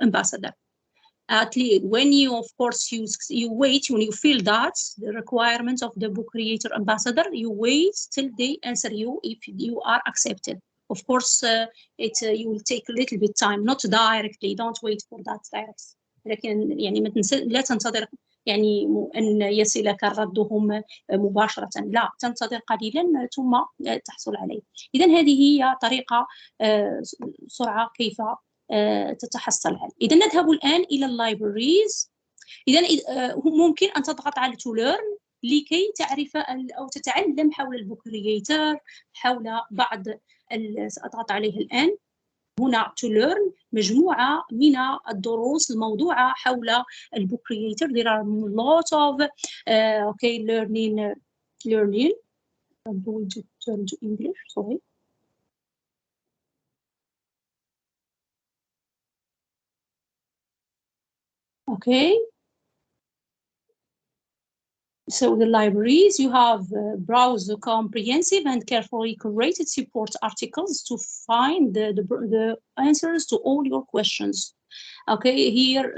ambassador. At least when you, of course, you wait, when you feel that the requirements of the book creator ambassador, you wait till they answer you if you are accepted. Of course, you will take a little bit time, not directly. Don't wait for that direct. لكن يعني لا تنتظر يعني أن يصلك ردهم مباشرة، لا، تنتظر قليلا ثم تحصل عليه. إذن هذه هي طريقة سرعة كيف تتحصل عليه. إذا نذهب الآن إلى اللايبريز. إذا ممكن أن تضغط على to learn لكي تعرف أو تتعلم حول البوك كرييتر، حول بعض سأضغط عليه الآن هنا to learn مجموعة من الدروس الموضوعة حول البوك كرييتر. There are a lot of learning. I'm going to turn to English, sorry. Okay. So the libraries, you have browse the comprehensive and carefully curated support articles to find the answers to all your questions. Okay, here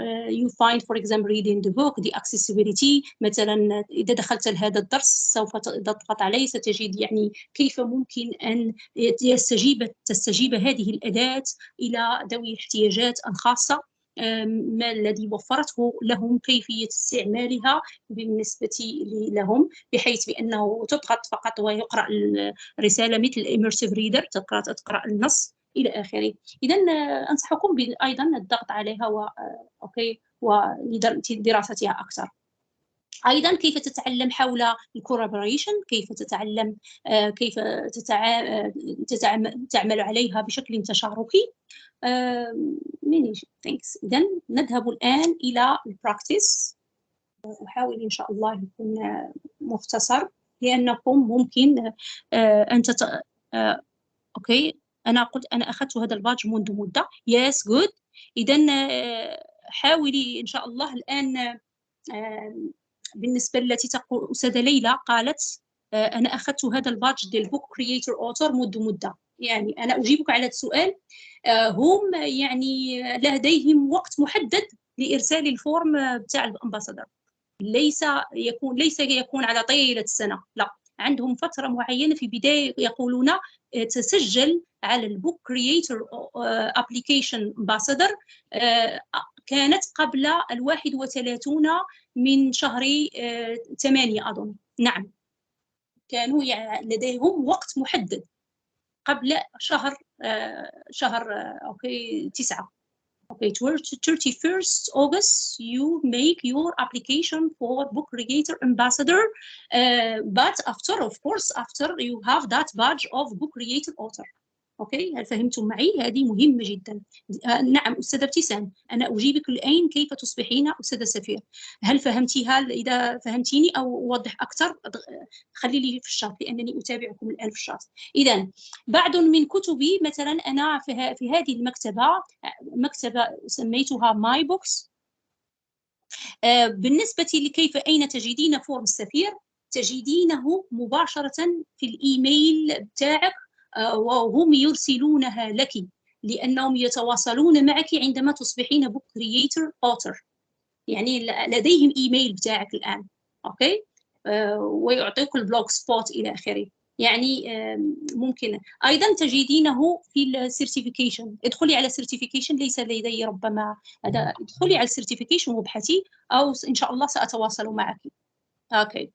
you find, for example, reading the book, the accessibility. مثلا إذا دخلت لهذا الدرس سوف تضغط عليه ستجد يعني كيف ممكن أن تستجيب هذه الأداة إلى ذوي الاحتياجات الخاصة، ما الذي وفرته لهم، كيفية استعمالها بالنسبة لهم، بحيث بأنه تضغط فقط ويقرأ الرسالة مثل immersive reader، تقرأ النص إلى آخره. إذا أنصحكم أيضا الضغط عليها ولدراستها أكثر. أيضا كيف تتعلم حول الكولابوريشن، كيف تتعلم كيف تعمل عليها بشكل تشاركي. many things. إذا نذهب الآن إلى البراكتس. أحاول إن شاء الله يكون مختصر لأنكم ممكن أن أوكي، أنا قلت أنا أخذت هذا البادج منذ مدة. yes good. إذا حاولي إن شاء الله الآن بالنسبة التي تقول أستاذة ليلى قالت أنا أخذت هذا البادج ديال بوك كرييتور أوتور منذ مدة. يعني أنا أجيبك على السؤال، هم يعني لديهم وقت محدد لإرسال الفورم بتاع الأمباسادور، ليس يكون على طيلة السنة، لا، عندهم فترة معينة في بداية يقولون تسجل على البوك كرييتور ابليكيشن امباسادور. كانت قبل 31 من شهر 8 أظن. نعم، كانوا لديهم وقت محدد قبل شهر 9. Okay, 31st August, you make your application for book creator ambassador, but after you have that badge of book creator author. اوكي، هل فهمتم معي؟ هذه مهمة جدا. نعم أستاذة ابتسام، أنا أجيبك الآن كيف تصبحين أستاذة سفير. هل فهمتيها؟ إذا فهمتيني أو أوضح أكثر خلي لي في الشات لأنني أتابعكم الآن في الشات. إذا بعض من كتبي مثلا أنا في هذه مكتبة سميتها ماي بوكس. بالنسبة لكيف أين تجدين فورم السفير، تجدينه مباشرة في الإيميل بتاعك، وهم يرسلونها لك لأنهم يتواصلون معك عندما تصبحين book creator author. يعني لديهم إيميل بتاعك الآن. أوكي، ويعطيك البلوج سبوت إلى آخره. يعني ممكن أيضا تجدينه في السيرتيفيكيشن. ادخلي على السيرتيفيكيشن، ليس لدي ربما هذا، ادخلي على السيرتيفيكيشن وابحثي، أو إن شاء الله سأتواصل معك. أوكي،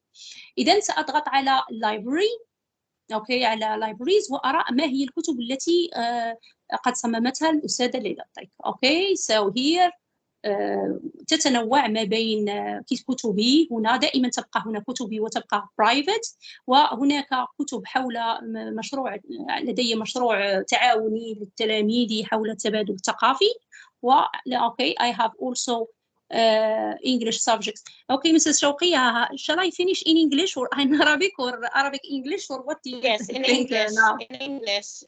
إذا سأضغط على library. اوكي، على libraries وارى ما هي الكتب التي قد صممتها الأستاذة ليلى تايك. اوكي، so here تتنوع ما بين كتبي. هنا دائما تبقى هنا كتبي وتبقى private، وهناك كتب حول مشروع، لدي مشروع تعاوني للتلاميذ حول التبادل الثقافي. اوكي I have also English subjects. Okay, Mrs. Shawqiya, shall I finish in English or in Arabic or Arabic English, or what do you Yes, in think English. now? In English.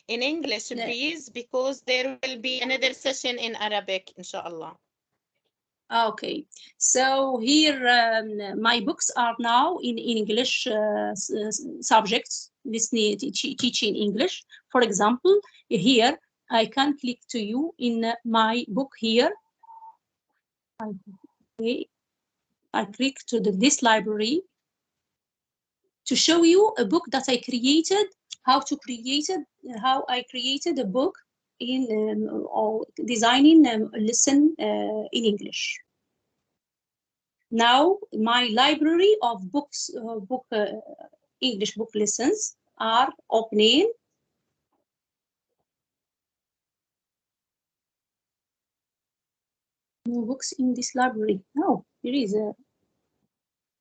In English, Yeah. please, because there will be another session in Arabic, inshallah. Okay, so here my books are now in English subjects, listening, teaching English. For example, here I can click to you in my book here. Okay, I click to this library to show you a book that I created, how I created a book in or designing a lesson in English. Now my library of books, English book lessons are opening. No books in this library. No, here is a.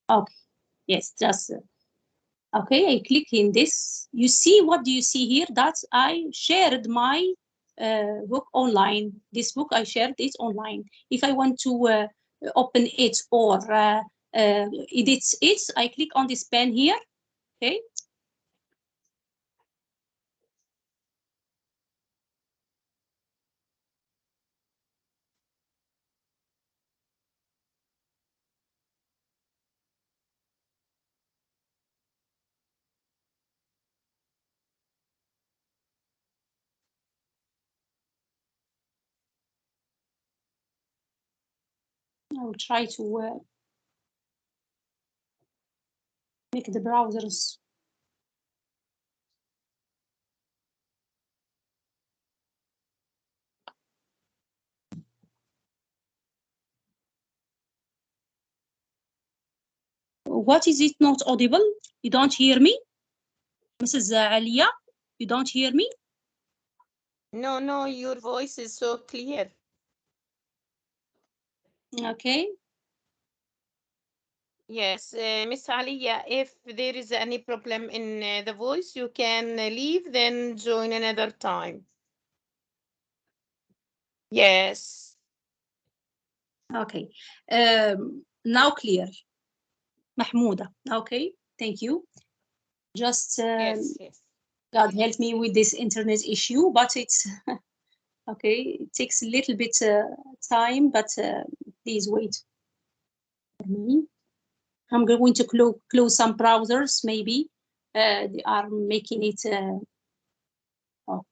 Okay, yes, just. Okay, I click in this. You see, what do you see here? That I shared my book online. This book, I shared it online. If I want to open it or edit it, I click on this pen here. Okay. I will try to make the browsers. What is it not audible? You don't hear me? Mrs. Alia, you don't hear me? No, no, your voice is so clear. Okay. Yes, Miss Aliya, if there is any problem in the voice, you can leave, then join another time. Yes. Okay. Now clear. Mahmouda. Okay. Thank you. Just Yes, yes. God help me with this internet issue, but it's okay. It takes a little bit time, but please wait for me. I'm going to close some browsers. Maybe they are making it. Oh.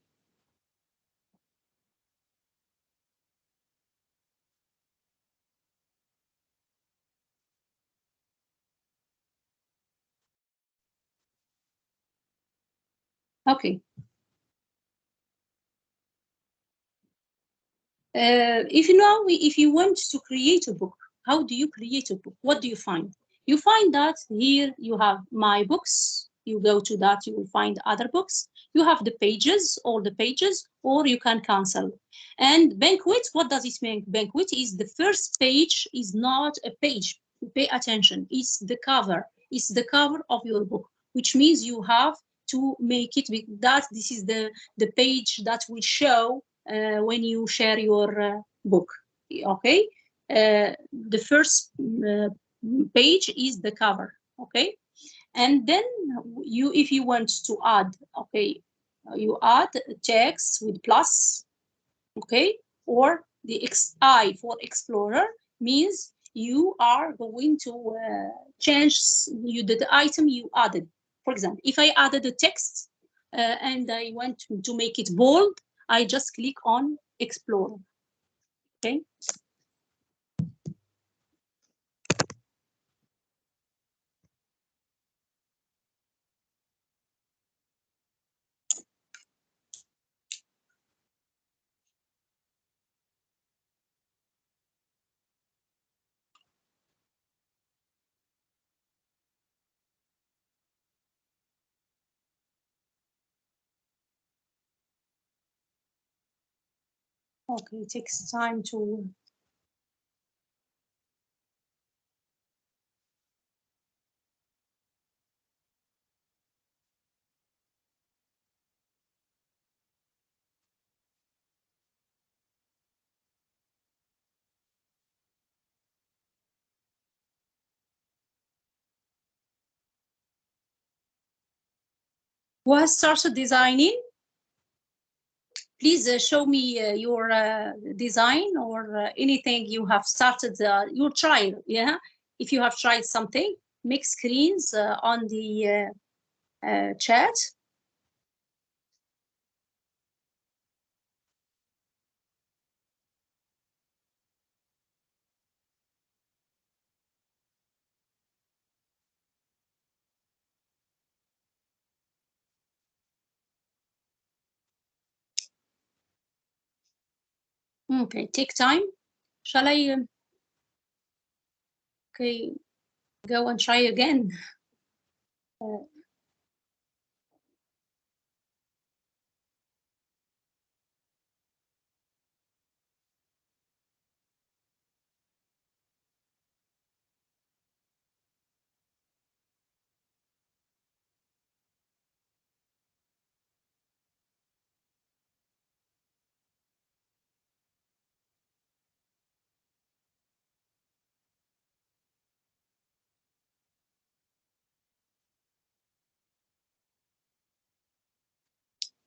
Okay. If you want to create a book, how do you create a book? What do you find? You find that here you have my books. You go to that, you will find other books. You have the pages, all the pages, or you can cancel. And banquet, what does it mean? Banquet is the first page is not a page. Pay attention. It's the cover. It's the cover of your book, which means you have to make it that this is the page that will show when you share your book. Okay, the first page is the cover. Okay, and then if you want to add, okay, you add text with plus. Okay, or the I for explorer means you are going to change the item you added. For example, if I added a text and I want to make it bold, I just click on Explorer. Okay. Okay, it takes time to. Who has started designing? Please show me your design or anything you have started your trial. Yeah, if you have tried something, make screens on the chat. Okay, take time. Shall I? Okay, go and try again.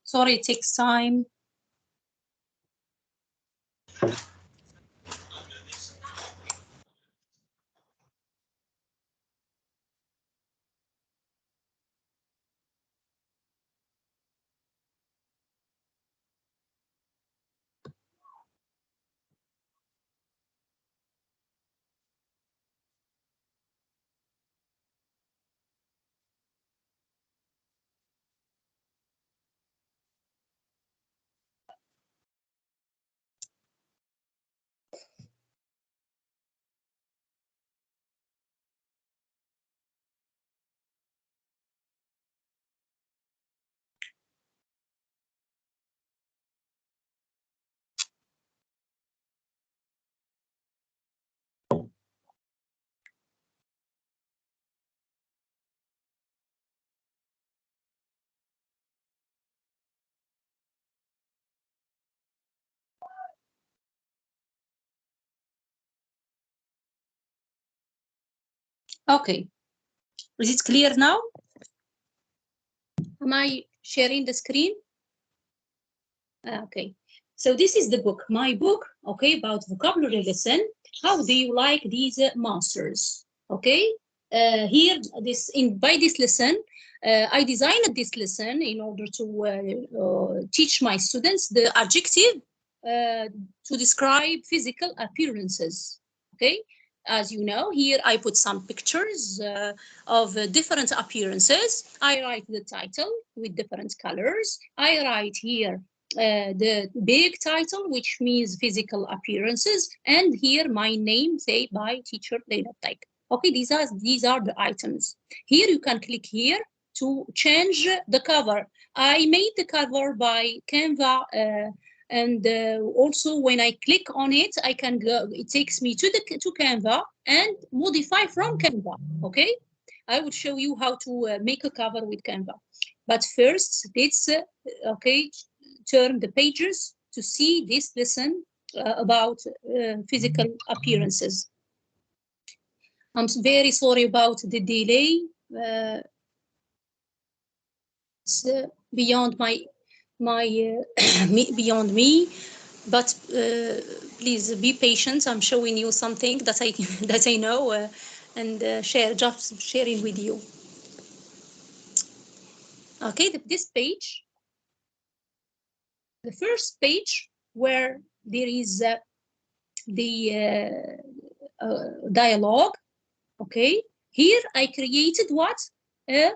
Sorry, it takes time. Okay, is it clear now? Am I sharing the screen? Okay, so this is the book, my book, okay, about vocabulary lesson. How do you like these monsters? Okay, here by this lesson, I designed this lesson in order to teach my students the adjective to describe physical appearances. Okay, as you know, here I put some pictures of different appearances. I write the title with different colors. I write here the big title, which means physical appearances, and here my name, say by teacher Laila Taik. Okay, these are the items. Here you can click here to change the cover. I made the cover by Canva, and also when I click on it, I can go. It takes me to Canva and modify from Canva. Okay, I will show you how to make a cover with Canva. But first, let's okay, turn the pages to see this lesson about physical appearances. I'm very sorry about the delay. It's beyond my beyond me, but please be patient. I'm showing you something that I that I know and just sharing with you. Okay, this page, the first page where there is the dialogue. Okay, here I created what? A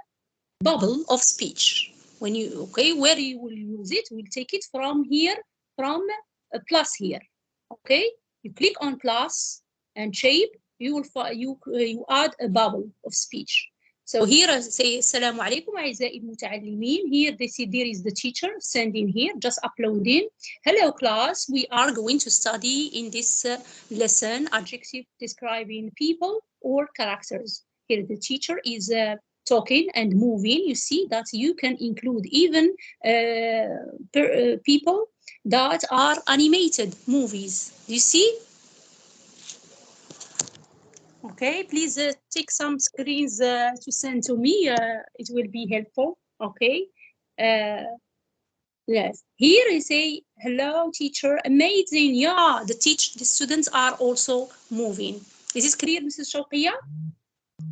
bubble of speech. When you, okay, where you will use it, we'll take it from here, from a plus here. Okay, you click on plus and shape, you will you add a bubble of speech. So here I say Assalamu alaikum أعزائي المتعلمين. Here they see there is the teacher sending here, just uploading. Hello class, we are going to study in this lesson adjective describing people or characters. Here the teacher is talking and moving. You see that you can include even people that are animated movies. Do you see? Okay, please take some screens to send to me. It will be helpful. Okay, Yes. Here you say, hello, teacher, amazing. Yeah, the students are also moving. Is this clear, Mrs. Shawqiya?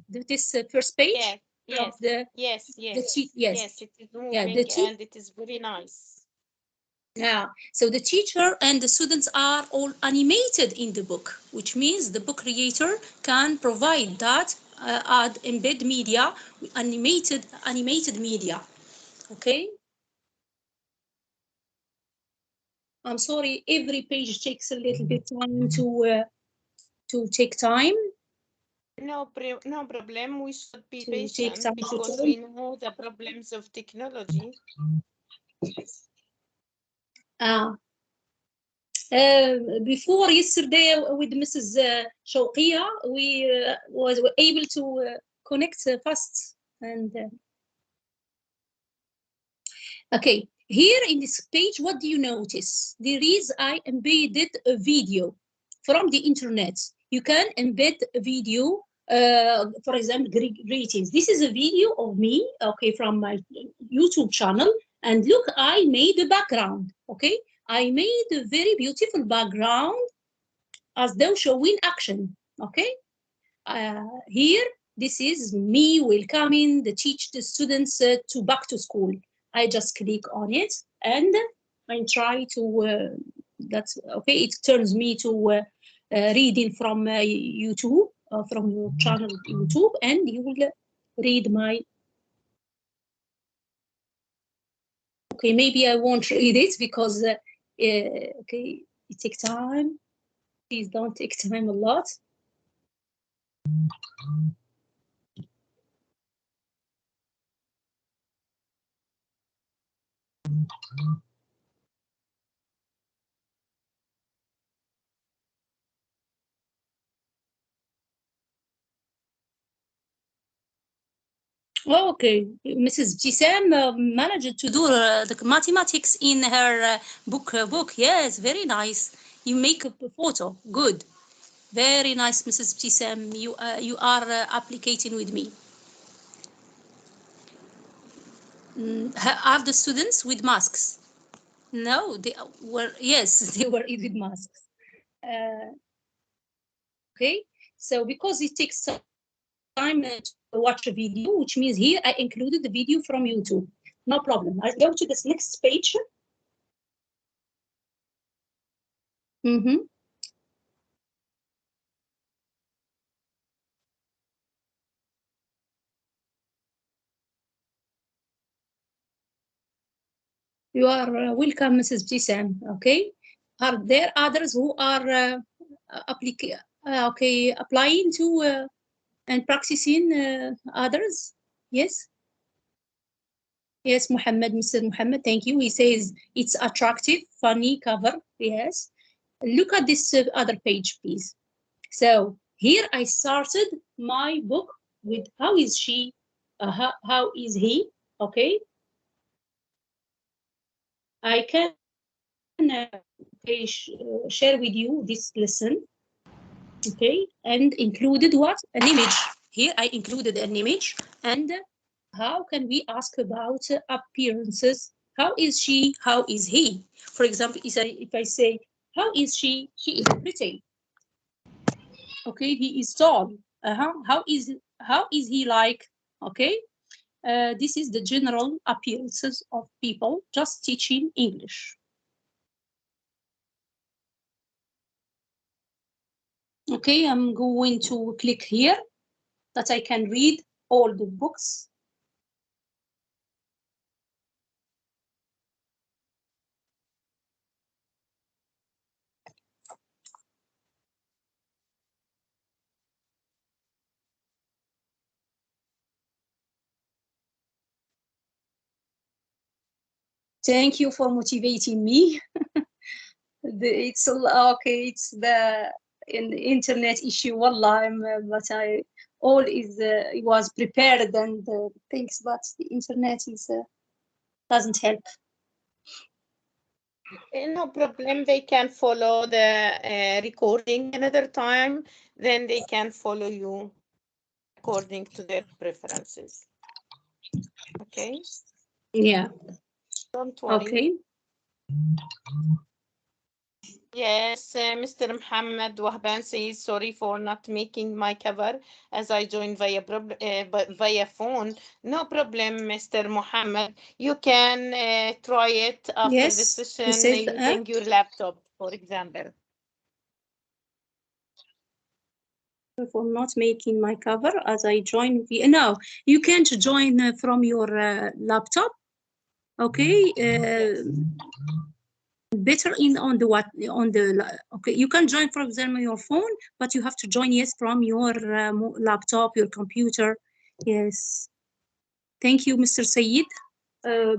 This first page? Yes, yes, of the yes, yes, yes. yes, it is moving and it is very nice. Yeah, so the teacher and the students are all animated in the book, which means the book creator can provide that add embed media, animated media. Okay. I'm sorry, every page takes a little bit time to take time. No problem. We should be To take patient time because we know the problems of technology. Before yesterday with Mrs. Shawqiya, we was able to connect fast and okay. Here in this page, what do you notice? I embedded a video from the internet. You can embed a video, for example, greetings. This is a video of me, okay, from my YouTube channel. And look, I made a background, okay? I made a very beautiful background as though showing action, okay? Here, this is me welcoming the students to back to school. I just click on it and I try to, that's okay, it turns me to reading from YouTube, from your channel YouTube, and you will read my, okay, maybe I won't read it because, okay, it takes time. Please don't take time a lot. Okay, Mrs. Jisam managed to do the mathematics in her book. Yes, very nice. You make a photo. Good. Very nice, Mrs. Jisam. You are applicating with me. Are the students with masks? No, they were. Yes, they were with masks. Okay, so because it takes time to watch a video, which means here I included the video from YouTube. No problem. I'll go to this next page. Mm-hmm. You are welcome, Mrs. Jisam. Okay. Are there others who are applying to and practicing others? Yes. Yes, Muhammad, Mr. Muhammad, thank you. He says it's attractive, funny cover. Yes. Look at this other page, please. So here I started my book with how is she, how is he, okay? I can share with you this lesson, okay? And included what? An image. Here I included an image. And how can we ask about appearances? How is she? How is he? For example, if I say, how is she? She is pretty. Okay, he is tall. How is he like? Okay, this is the general appearances of people just teaching English. Okay, I'm going to click here that I can read all the books. Thank you for motivating me. It's okay. It's the internet issue. Wallah, but I all is was prepared and things, but the internet is doesn't help. No problem. They can follow the recording another time. Then they can follow you according to their preferences. Okay. Yeah. Don't worry. Okay. Yes, Mr. Muhammad Wahban says sorry for not making my cover as I joined via phone. No problem, Mr. Muhammad. You can try it after the Yes. He session says using your laptop, for example. for not making my cover as I join. No, you can't join from your laptop. Okay. Yes. Better in on the okay, you can join, for example, your phone, but you have to join, yes, from your laptop, your computer. Yes. Thank you, Mr. Sayed.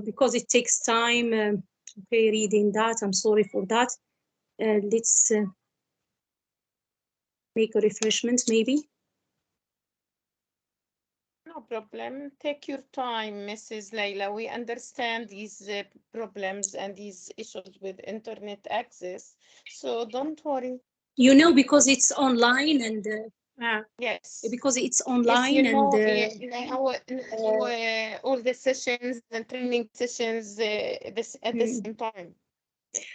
Because it takes time. Okay, reading that. I'm sorry for that. Let's make a refreshment, maybe. No problem. Take your time, Mrs. Laila. We understand these problems and these issues with internet access, so don't worry. You know, because it's online and Yes. because it's Yes, online and all the sessions and training sessions this at the same time.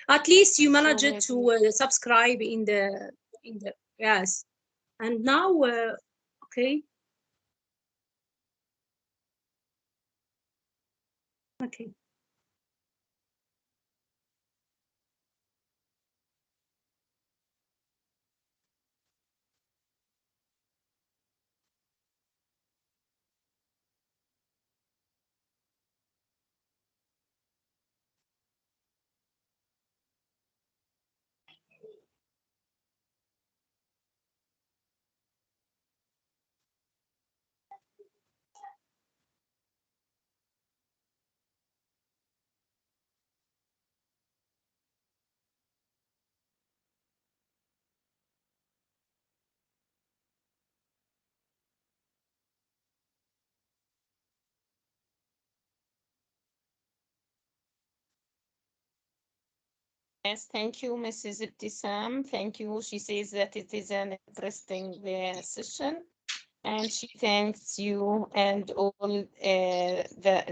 at least you So managed to subscribe in the yes. And now okay. Okay. yes, thank you, Mrs. Ibtisam. Thank you. She says that it is an interesting session, and she thanks you and all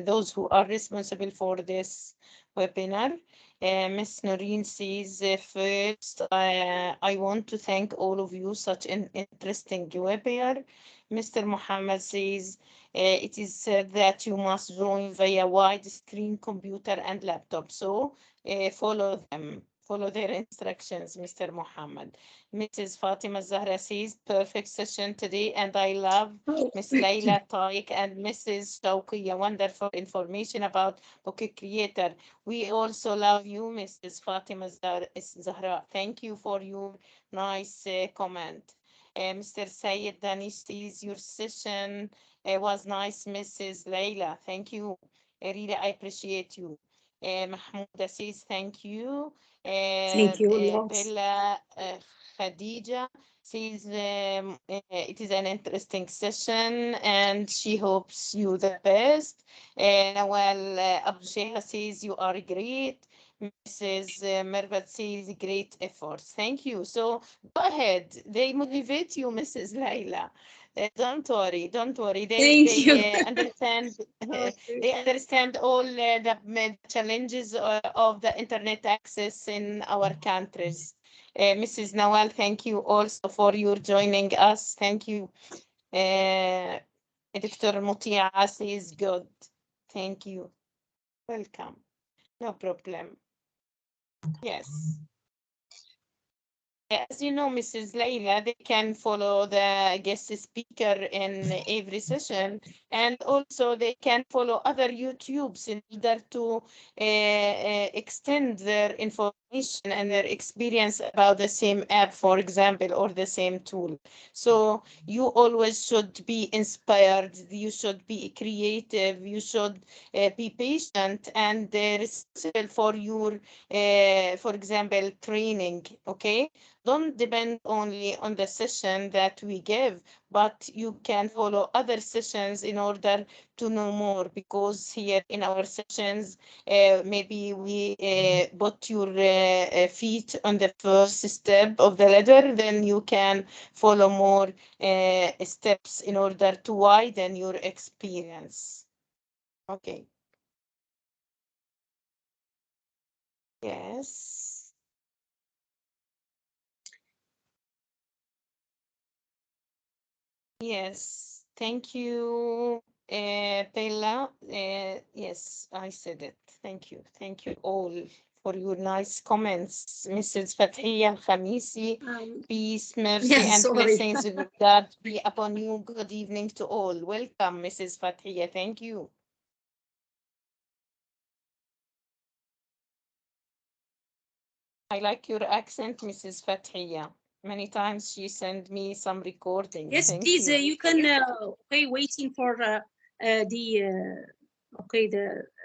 those who are responsible for this webinar. Ms. Noreen says, first, I want to thank all of you, such an interesting webinar. Mr. Muhammad says, it is said that you must join via widescreen computer and laptop. So follow them, follow their instructions, Mr. Muhammad. Mrs. Fatima Zahra says, perfect session today, and I love Miss Laila, Taik, and Mrs. Shawqiya. Wonderful information about Book Creator. We also love you, Mrs. Fatima Zahra. Thank you for your nice comment. Mr. Sayed Danish says, your session was nice, Mrs. Laila. Thank you. Really, I appreciate you. Mahmouda says, thank you. Thank you a lot. Bella Khadija says it is an interesting session and she hopes you the best. Nawal Abu Sheikha says you are great. Mrs. Mervat says great efforts. Thank you. So go ahead. They motivate you, Mrs. Laila. Don't worry, don't worry. Thank you. Understand. Okay. They understand all the challenges of the internet access in our countries. Mrs. Nawal, thank you also for your joining us. Thank you. Dr. Mutia says good. Thank you. Welcome. No problem. Yes. As you know, Mrs. Laila, they can follow the guest speaker in every session, and also they can follow other YouTubes in order to extend their information and their experience about the same app, for example, or the same tool. So you always should be inspired, you should be creative, you should be patient and responsible for your, for example, training, okay? Don't depend only on the session that we give, but you can follow other sessions in order to know more, because here in our sessions, maybe we put your feet on the first step of the ladder, then you can follow more steps in order to widen your experience. Okay. Yes. Yes, thank you, Bella. Yes, I said it. Thank you. Thank you all for your nice comments. Mrs. Fathiya Al-Khamisi, peace, mercy, yeah, and sorry. blessings of God be upon you. Good evening to all. Welcome, Mrs. Fathiya. Thank you. I like your accent, Mrs. Fathiya. Many times she sent me some recordings. Yes, Thank please, you. you can, okay, waiting for okay,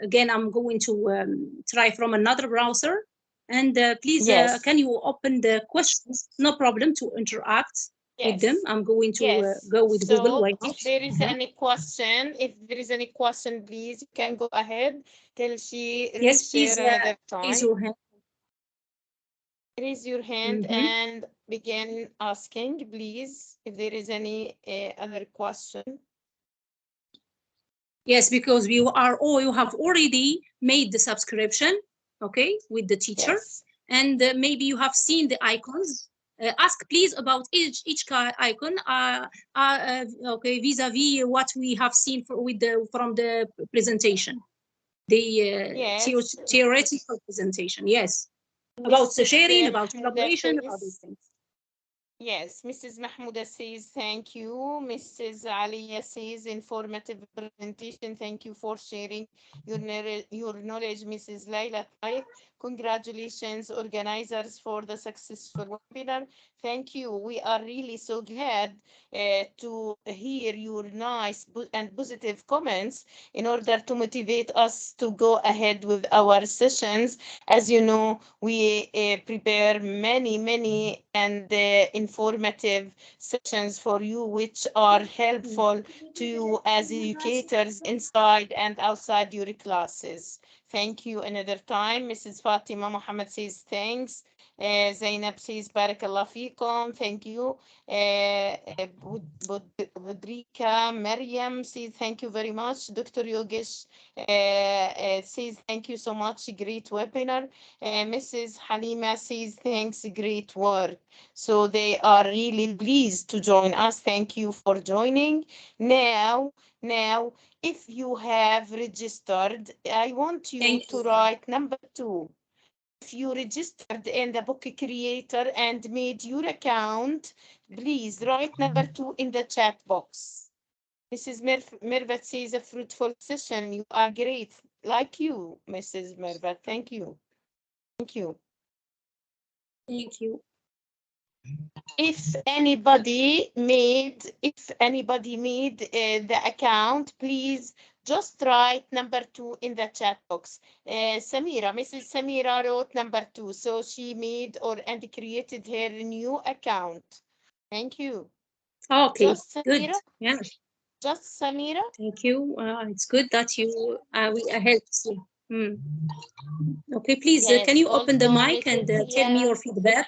again, I'm going to try from another browser. And please, Yes. can you open the questions? No problem to interact with them. Yes. I'm going to Yes. go with So Google. Why not? if there is any question, please, you can go ahead till she Yes, please, reshare another raise time. your hand. Raise your hand and begin asking, please, if there is any other question. Yes, because you have already made the subscription, okay, with the teacher, Yes. and maybe you have seen the icons. Ask please about each icon. Okay, vis-a-vis what we have seen from the presentation, the Yes. theoretical presentation. Yes, about the Mrs. sharing, about Mahmouda collaboration, about these says, things. yes, Mrs. Mahmouda says thank you. Mrs. Aliya says informative presentation. Thank you for sharing your knowledge, Mrs. Laila Taik. Congratulations, organizers, for the successful webinar. Thank you. We are really so glad to hear your nice and positive comments in order to motivate us to go ahead with our sessions. As you know, we prepare many and informative sessions for you, which are helpful to you as educators inside and outside your classes. Thank you another time. Mrs. Fatima Muhammad says thanks. Zainab says Barakallah fikum. Thank you. Budrika Maryam says thank you very much. Dr. Yogesh says thank you so much. Great webinar. Mrs. Halima says thanks, great work. So they are really pleased to join us. Thank you for joining. Now, if you have registered, I want you to write number 2. If you registered in the book creator and made your account, please write number 2 in the chat box. Mrs. Mirvat says a fruitful session. You are great. Like you, Mrs. Mirvat. Thank you. Thank you. Thank you. If anybody made the account, please just write number 2 in the chat box. Mrs. Samira wrote number 2, so she made and created her new account. Thank you. Okay, just Samira? good. Yeah. Just Samira? Thank you. It's good that you we helped you. Okay, please, Yes, can you open the also mic and tell me your feedback?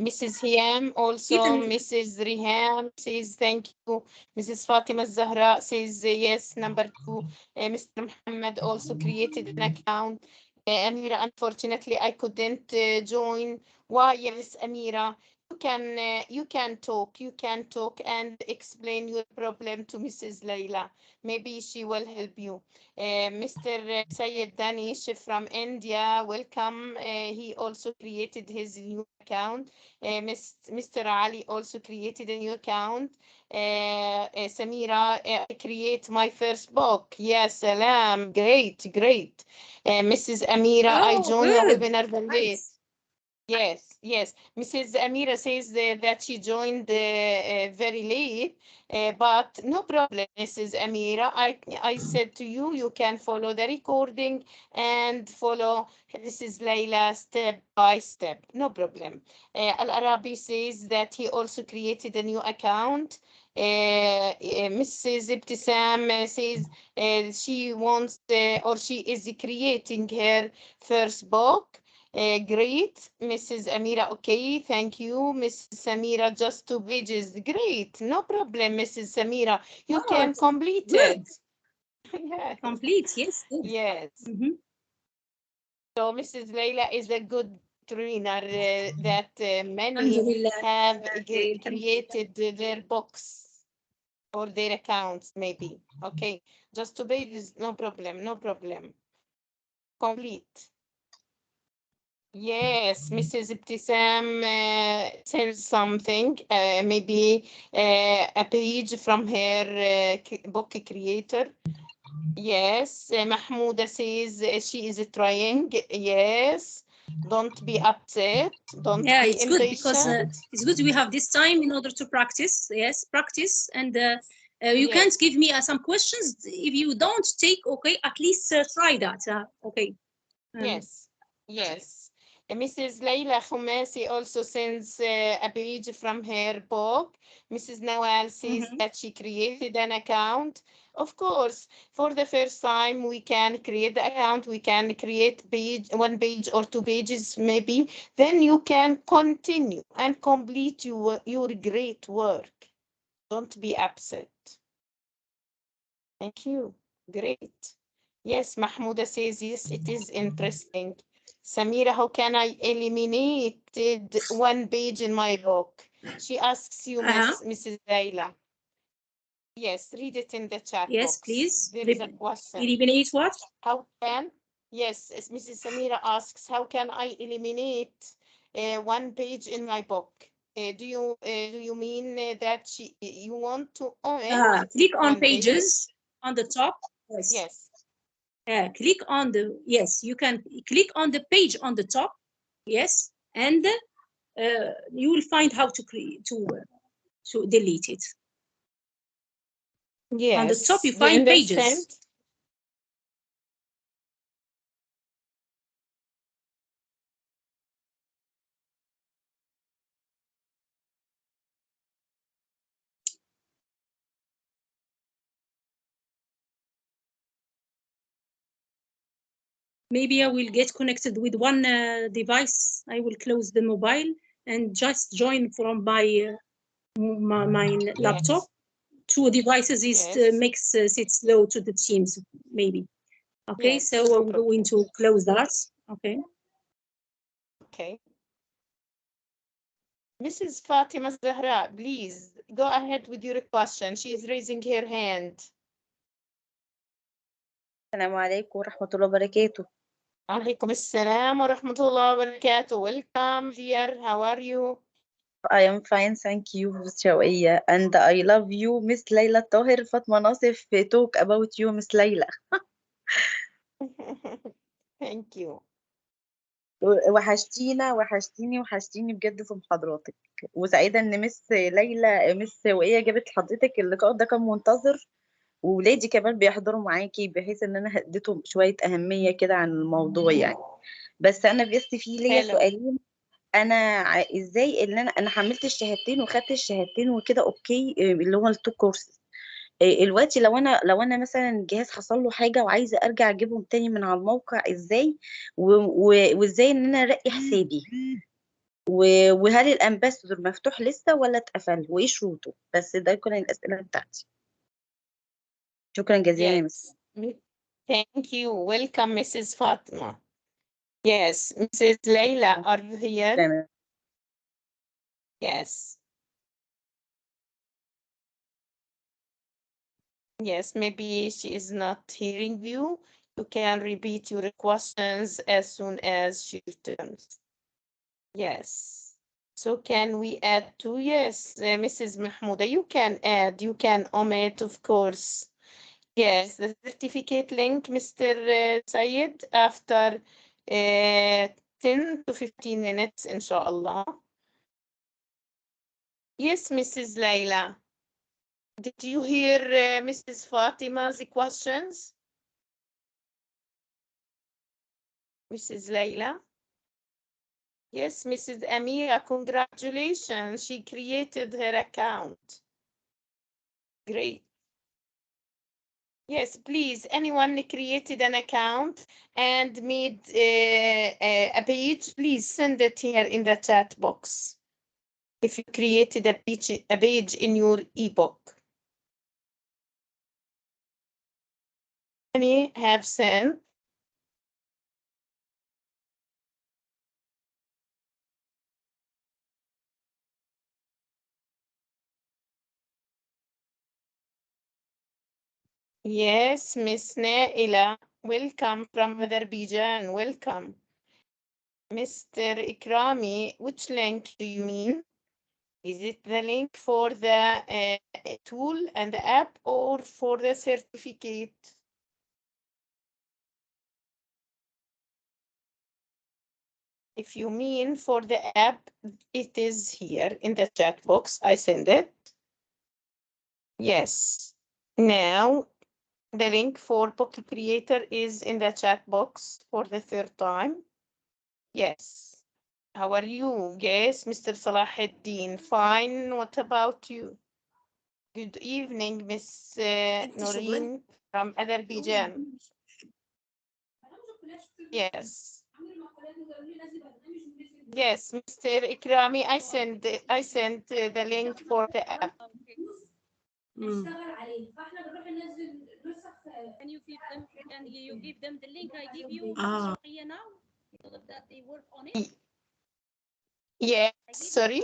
Mrs. Hiam, also Mrs. Riham says thank you. Mrs. Fatima Zahra says yes, number 2. Mr. Muhammad also created an account. Amira, unfortunately, I couldn't join. Why? Yes, Amira, you can talk and explain your problem to Mrs. Laila. Maybe she will help you. Mr. Sayed Danish from India, welcome. He also created his new account. Mr. Ali also created a new account. Samira, I create my first book. Yes, salam. Great. Mrs. Amira, I joined the webinar very late. Yes. Mrs. Amira says that she joined very late, but no problem, Mrs. Amira. I said to you, you can follow the recording and follow Mrs. Laila step by step. No problem. Al-Arabi says that he also created a new account. Mrs. Ibtisam says she wants or she is creating her first book. Great, Mrs. Amira. Okay, thank you, Mrs. Samira. Just 2 pages. Great, no problem, Mrs. Samira. You can complete it. Yes. Complete, yes. Good. Yes. So Mrs. Laila is a good trainer that many Alhamdulillah. have Okay. created their books or their accounts, maybe. Okay, just 2 pages, no problem, no problem. Complete. Yes, Mrs. Ibtisam says something, maybe a page from her book creator. Yes, Mahmouda says she is trying. Yes, don't be upset. Don't Yeah, be it's good because impatient. it's good we have this time in order to practice. Yes, practice. And you Yes. can't give me some questions if you don't take, okay, at least try that. Okay. Yes, yes. Mrs. Laila Khumasi also sends a page from her book. Mrs. Nawal says that she created an account. Of course, for the first time, we can create the account. We can create page, 1 page or 2 pages, maybe. Then you can continue and complete your great work. Don't be upset. Thank you. Great. Yes, Mahmouda says, yes, it is interesting. Samira, how can I eliminate 1 page in my book? She asks you, Mrs. Laila. Yes, read it in the chat Yes, box. please. There is a question. Eliminate what? How can, yes, as Mrs. Samira asks, how can I eliminate 1 page in my book? Do you mean that you want to omit click on 1 page? pages on the top. Yes. Yes. Click on the, yes, you can click on the page on the top. Yes, and you will find how to create to delete it. Yes. On the top you Do find understand? pages. Maybe I will get connected with one device. I will close the mobile and just join from my laptop. 2 devices is makes it slow to the Teams, maybe. Okay, Yes, so no I'm going to close that. Okay. Okay. Mrs. Fatima Zahra, please go ahead with your question. She is raising her hand. السلام عليكم ورحمة الله وبركاته. عليكم السلام ورحمة الله وبركاته. Welcome, dear. How are you? I am fine, thank you, Miss شوقية. And I love you, Miss Laila Tahir. Fatma Nasif talk about you, Miss Laila. Thank you. وحشتيني بجد في محاضراتك، وسعيدة ان مس ليلى مس شوقية جابت لحضرتك اللقاء ده، كان منتظر، وولادي كمان بيحضروا معاكي بحيث ان انا اديتهم شوية أهمية كده عن الموضوع يعني. بس انا بس في ليا سؤالين. انا ازاي ان انا حملت الشهادتين وخدت الشهادتين وكده، اوكي، اللي هو التو كورسز. دلوقتي لو انا مثلا الجهاز حصل له حاجه وعايزه ارجع اجيبهم تاني من على الموقع، ازاي وازاي ان انا ارقي حسابي، وهل الامباسدور مفتوح لسه ولا اتقفل، وايه شروطه؟ بس ده كل الاسئله بتاعتي. شكرا جزيلا يا مس. Thank you. Welcome, Mrs. Fatima. Yes, Mrs. Laila, are you here? تمام. Yes. Yes, maybe she is not hearing you. You can repeat your questions as soon as she returns. Yes. So can we add to? Yes, Mrs. Mahmouda, you can add, you can omit, of course. Yes, the certificate link, Mr. Sayed, after 10 to 15 minutes, inshallah. Yes, Mrs. Laila. Did you hear Mrs. Fatima's questions? Mrs. Laila? Yes, Mrs. Amira, congratulations. She created her account. Great. Yes, please, anyone created an account and made a page, please send it here in the chat box. If you created a page in your ebook. Many have sent. Yes, Miss Naila, welcome from Azerbaijan. Welcome. Mr. Ikrami, which link do you mean? Is it the link for the tool and the app or for the certificate? If you mean for the app, it is here in the chat box. I send it. Yes. Now, the link for Book Creator is in the chat box for the third time. Yes. How are you? Yes, Mr. Salahuddin. Fine. What about you? Good evening, Miss Noreen from Azerbaijan. Yes. Yes, Mr. Ikrami, I sent the link for the app. Can you give them? Can you give them the link I give you now so that they work on it? Yes. Sorry.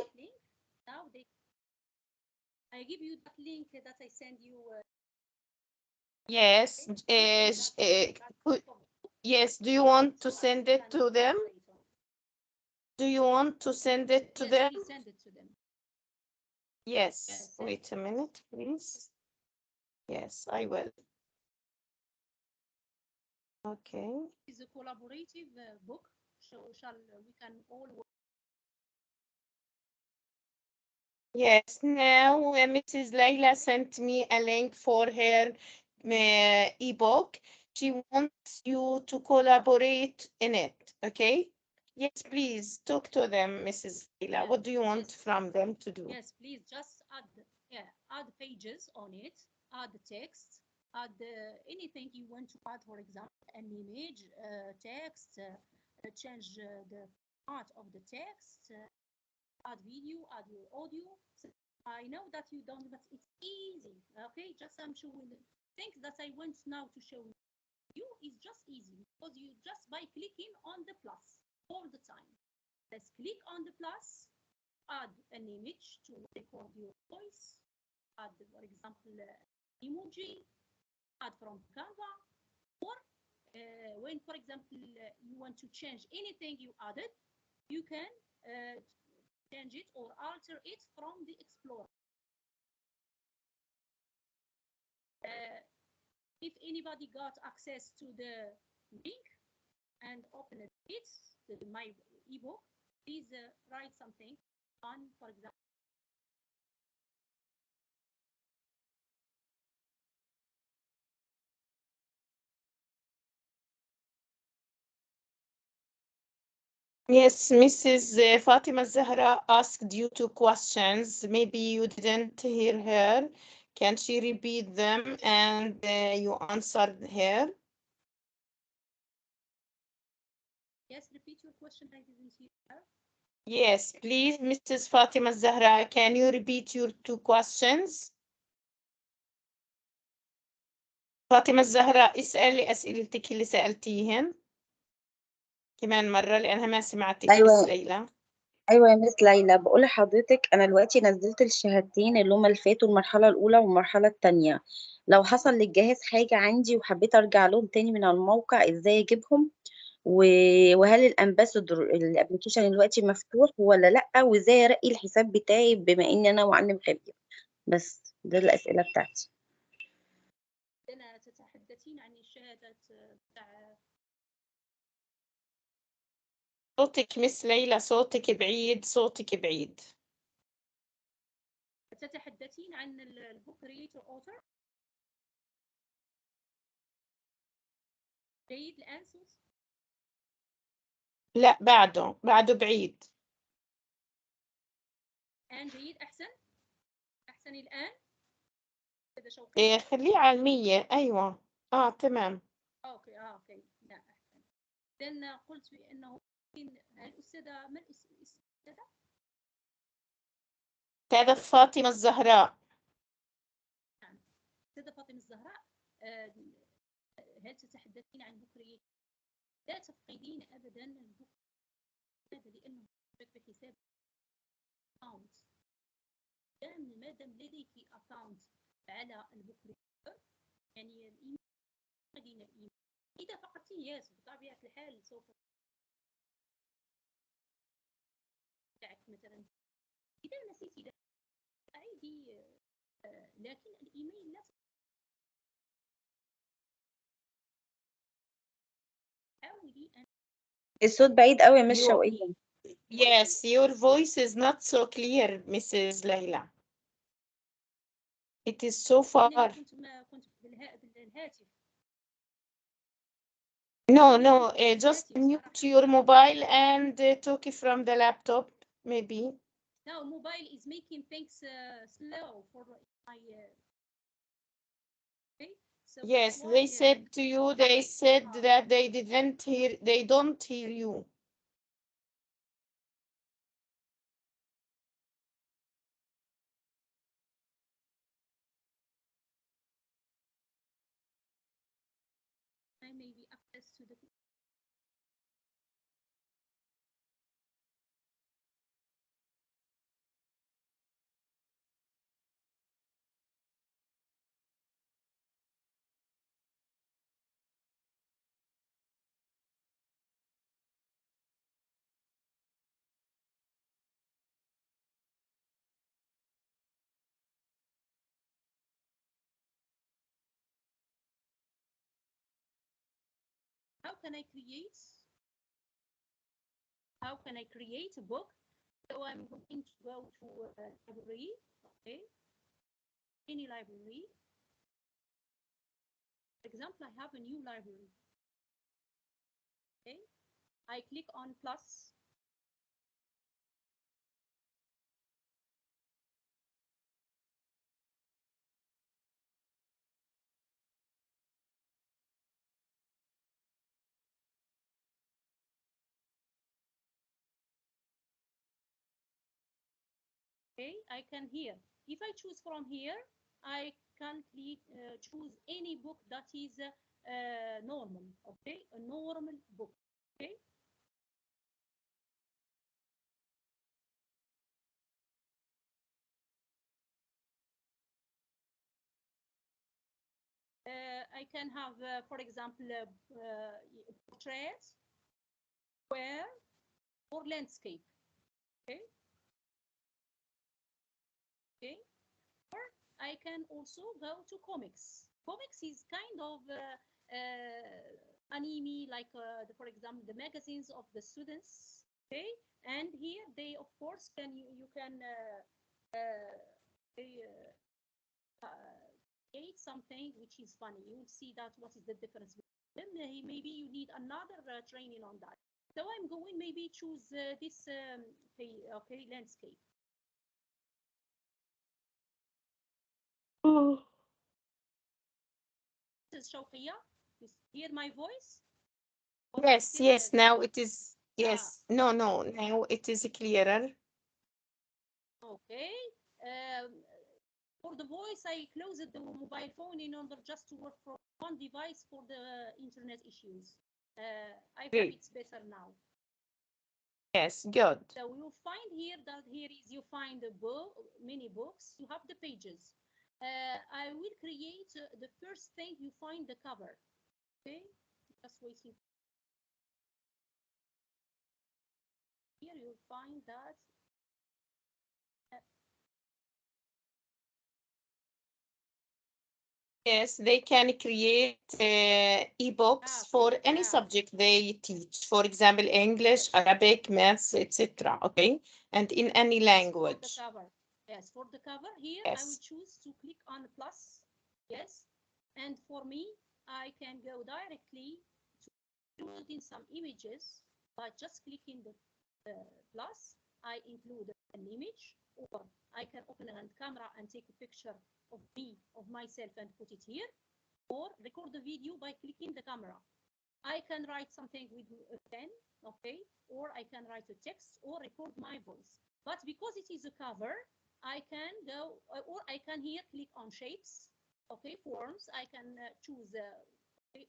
Now I give you that link that I send you. Yes. Yes. Do you want to send it to them? Do you want to send it to them? Please send it to them. Yes. Wait a minute, please. Yes, I will. Okay. It's a collaborative book. So we can all work. Yes, now Mrs. Laila sent me a link for her ebook. She wants you to collaborate in it, okay? Yes, please talk to them, Mrs. Laila. What do you want from them to do? Yes, please just add pages on it, add the text, add anything you want to add, for example, an image, text, change the part of the text, add video, add your audio. So I know that you don't, but it's easy. Okay, just I'm showing the things that I want now to show you is just easy because you just by clicking on the plus all the time. Let's click on the plus, add an image to record your voice, add, for example, emoji, add from Canva, or when, for example, you want to change anything you added, you can change it or alter it from the Explorer. If anybody got access to the link and open it, my ebook, please write something on, for example. Yes, Mrs. Fatima Zahra asked you two questions. Maybe you didn't hear her. Can she repeat them and you answered her? Yes, repeat your question. I didn't hear her. Yes, please, Mrs. Fatima Zahra, can you repeat your two questions? فاطمة الزهراء اسألي أسئلتك اللي سألتيهن كمان مرة لأنها ما سمعتك. أيوة مس ليلى. أيوة يا مس ليلى، بقول لحضرتك أنا دلوقتي نزلت الشهادتين اللي هما اللي فاتوا، المرحلة الأولى والمرحلة التانية. لو حصل للجهاز حاجة عندي وحبيت أرجع لهم تاني من الموقع، إزاي أجيبهم؟ وهل الأمباسادور الأبلكيشن دلوقتي مفتوح ولا لأ؟ وإزاي أرقي الحساب بتاعي بما إني أنا معلم خبير؟ بس ده الأسئلة بتاعتي. أنا تتحدثين عن الشهادة بتاع صوتك مس ليلى، صوتك بعيد، صوتك بعيد. تتحدثين عن البوك كريتور اوثر؟ جيد الآن صوت؟ لا بعده بعيد. الآن جيد أحسن؟ أحسن الآن؟ كذا شوقي؟ إيه خليه على 100. أيوة تمام. أوكي لا أحسن. لأن قلت بأنه الأستاذة ما الأستاذة؟ أستاذة فاطمة الزهراء. نعم أستاذة فاطمة الزهراء، هل تتحدثين عن بكري؟ لا تفقدين أبدا البكري هذا لأنه في حساب أكاونت. ما دام لديك أكاونت على البكري يعني الإيميل مدينة الإيميل إذا فقدتيه ياس بطبيعة الحال سوف تاعك مثلا إذا نسيتي ده أعيدي لكن الإيميل لا حاولي أن الصوت بعيد قوي يا مس شوقية. Yes, your voice is not so clear, Mrs. Laila. It is so far. كنت بالهاتف. No, just mute your mobile and talk from the laptop, maybe. No, mobile is making things slow for my. Okay. So Yes, they said to you, they said that they don't hear you. I maybe access to the. How can I create a book? So I'm going to go to a library, okay? Any library. For example, I have a new library. Okay, I click on plus. Okay, I can here. If I choose from here, I can choose any book that is normal. Okay, a normal book. Okay. I can have, for example, portraits, square, or landscape. Okay. Okay. Or I can also go to comics. Comics is kind of anime, like for example, the magazines of the students. Okay, and here they, of course, you can create something which is funny. You will see that what is the difference. Then maybe you need another training on that. So I'm going maybe choose this okay, landscape. This is Shawqiya. You hear my voice? Yes, now it is, yes, no, now it is clearer. Okay. For the voice, I closed the mobile phone in order just to work from one device for the internet issues. I hope it's better now. Yes, good. So you find here that you find the book, many books, you have the pages. I will create the first thing you find the cover. Okay, just waiting. Here you'll find that. Yes, they can create ebooks for any subject they teach. For example, English, Arabic, maths, etc. Okay, and in any language. For the cover. Yes, for the cover here, I will choose to click on the plus. Yes, and for me, I can go directly to including some images by just clicking the plus. I include an image, or I can open a camera and take a picture of me, of myself, and put it here, or record the video by clicking the camera. I can write something with a pen, okay, or I can write a text or record my voice. But because it is a cover, I can go, or I can here click on shapes, okay, forms. I can choose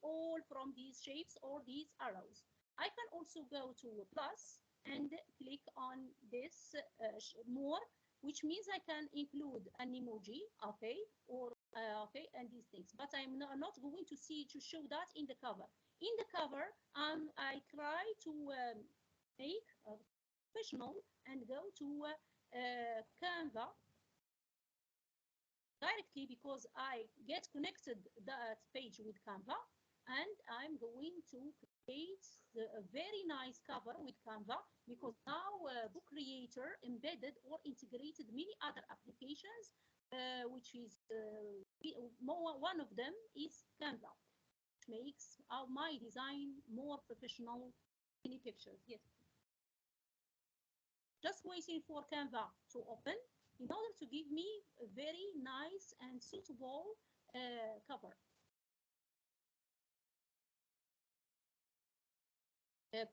all from these shapes or these arrows. I can also go to plus and click on this more which means I can include an emoji, okay, or okay, and these things. But I'm not going to show that in the cover. In the cover, I try to make a professional and go to Canva directly, because I get connected that page with Canva, and I'm going to create a very nice cover with Canva, because now Book Creator embedded or integrated many other applications, which is one of them is Canva, which makes my design more professional. Many pictures, yes. Just waiting for Canva to open in order to give me a very nice and suitable cover.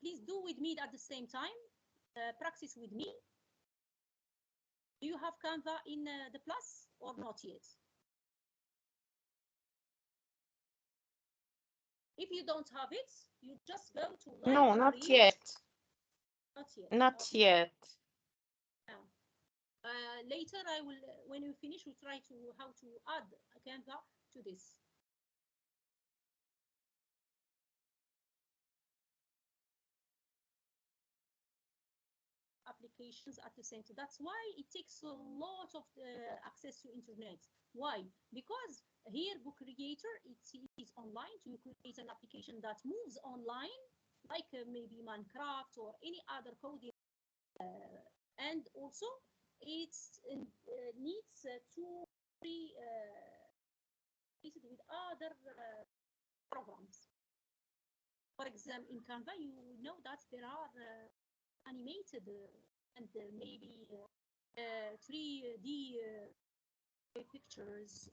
Please do with me at the same time. Practice with me. Do you have Canva in the Plus or not yet? If you don't have it, you just go to library. No, not yet. Not yet. Not okay. yet. Yeah. Later, I will, when we finish, we'll try to how to add a Canva to this. Applications at the center. That's why it takes a lot of access to internet. Why? Because here Book Creator, it is online. You create an application that moves online, like maybe Minecraft or any other coding, and also it needs to be with other programs. For example, in Canva, you know that there are animated and maybe 3D pictures,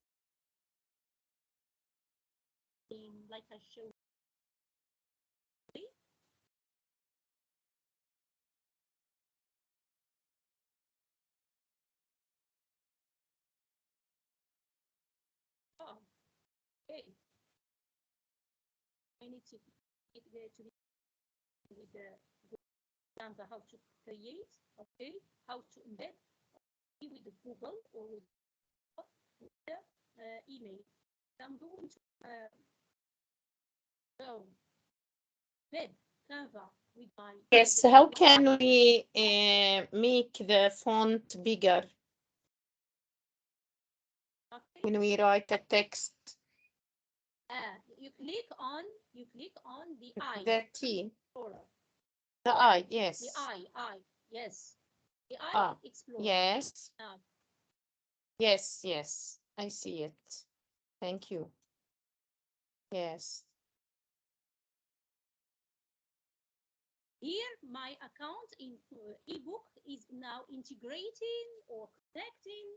like I showed. Oh, okay. I need to be with the Canva, how to create, okay, how to embed with the Google or with the email. I'm going to go embed Canva with my. Yes, how can we make the font bigger when we write a text? You click on the I. The T. Explorer. The I, yes. The I, yes. The I Explorer. Yes. Yes, yes, I see it. Thank you. Yes. Here, my account in ebook is now integrating or connecting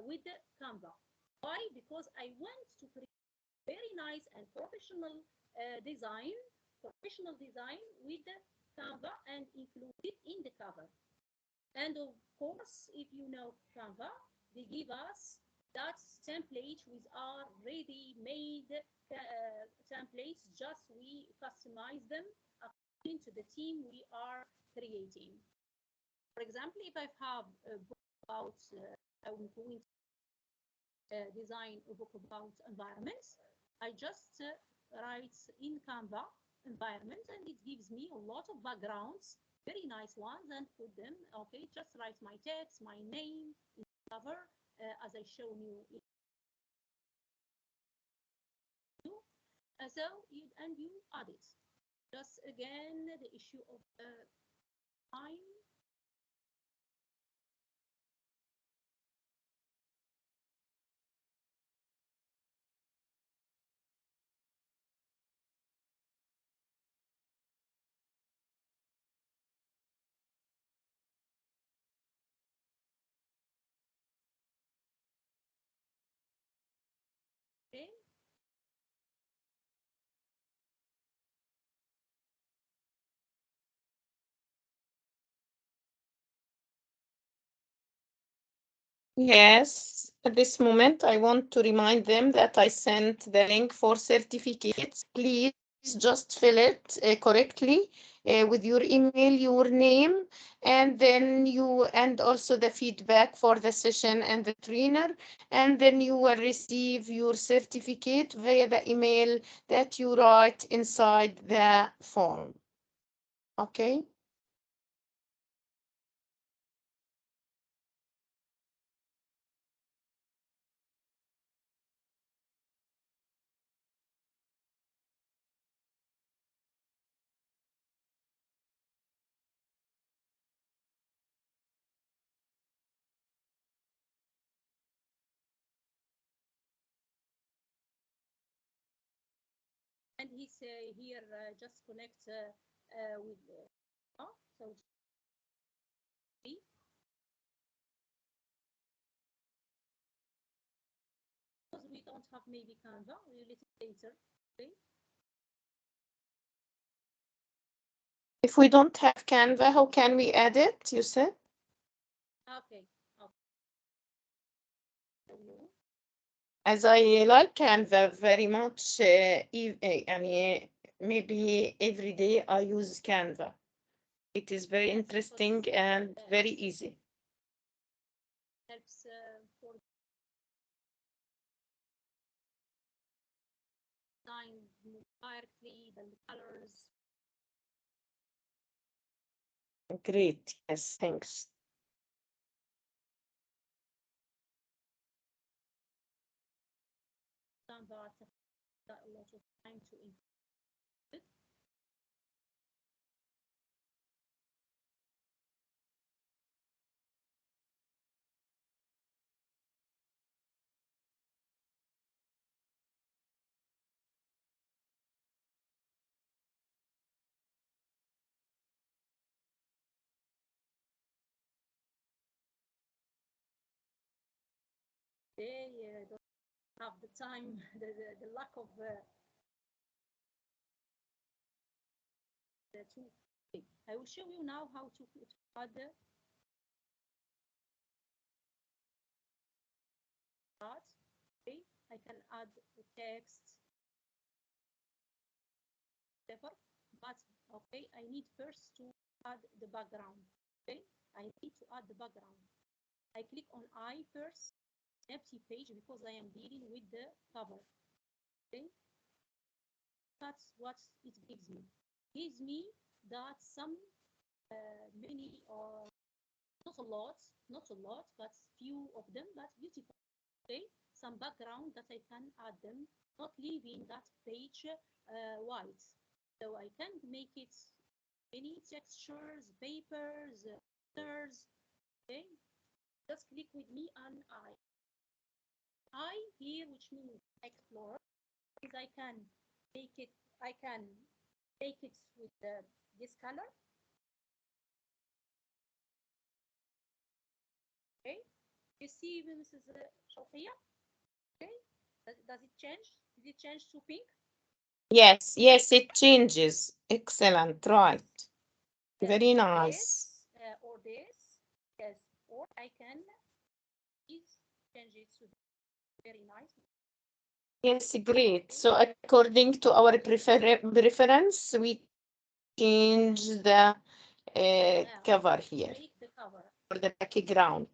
with the Canva. Why? Because I want to create very nice and professional design with the Canva and include it in the cover. And of course, if you know Canva, they give us that template with our ready-made templates. Just we customize them according to the theme we are creating. For example, if I have a book about, I'm going to design a book about environments, I just write in Canva environment, and it gives me a lot of backgrounds, very nice ones, and put them, okay, just write my text, my name, cover, as I shown you. So, you add it. Just again, the issue of time. Okay. Yes, at this moment, I want to remind them that I sent the link for certificates. Please just fill it correctly with your email, your name, and then and also the feedback for the session and the trainer, and then you will receive your certificate via the email that you write inside the form. Okay. And he say here just connect with so because we don't have maybe Canva, we'll let it later. Okay. If we don't have Canva, how can we add it? You said. Okay. As I like Canva very much, maybe every day I use Canva. It is very interesting and very easy. Helps for design directly, the colors. Great. Yes, thanks. Canva got a lot of time to improve it. They don't have the time, the lack of the tool. I will show you now how to add that. Okay, I can add the text, whatever, but okay, I need first to add the background. Okay, I need to add the background. I click on I first, empty page because I am dealing with the cover. Okay, that's what it gives me. It gives me that some many or not a lot, but few of them, but beautiful. Okay, some background that I can add them, not leaving that page white. So I can make it any textures, papers, colors. Okay, just click with me on I here, which means explore, is I can make it. I can make it with this color. Okay, you see, Mrs. Shafia. Okay, does it change? Did it change to pink? Yes, it changes. Excellent, right. Very nice. This, or this, yes, or I can change it to very nice. Yes, great. So according to our preference, we change the cover here Make the cover. for the background.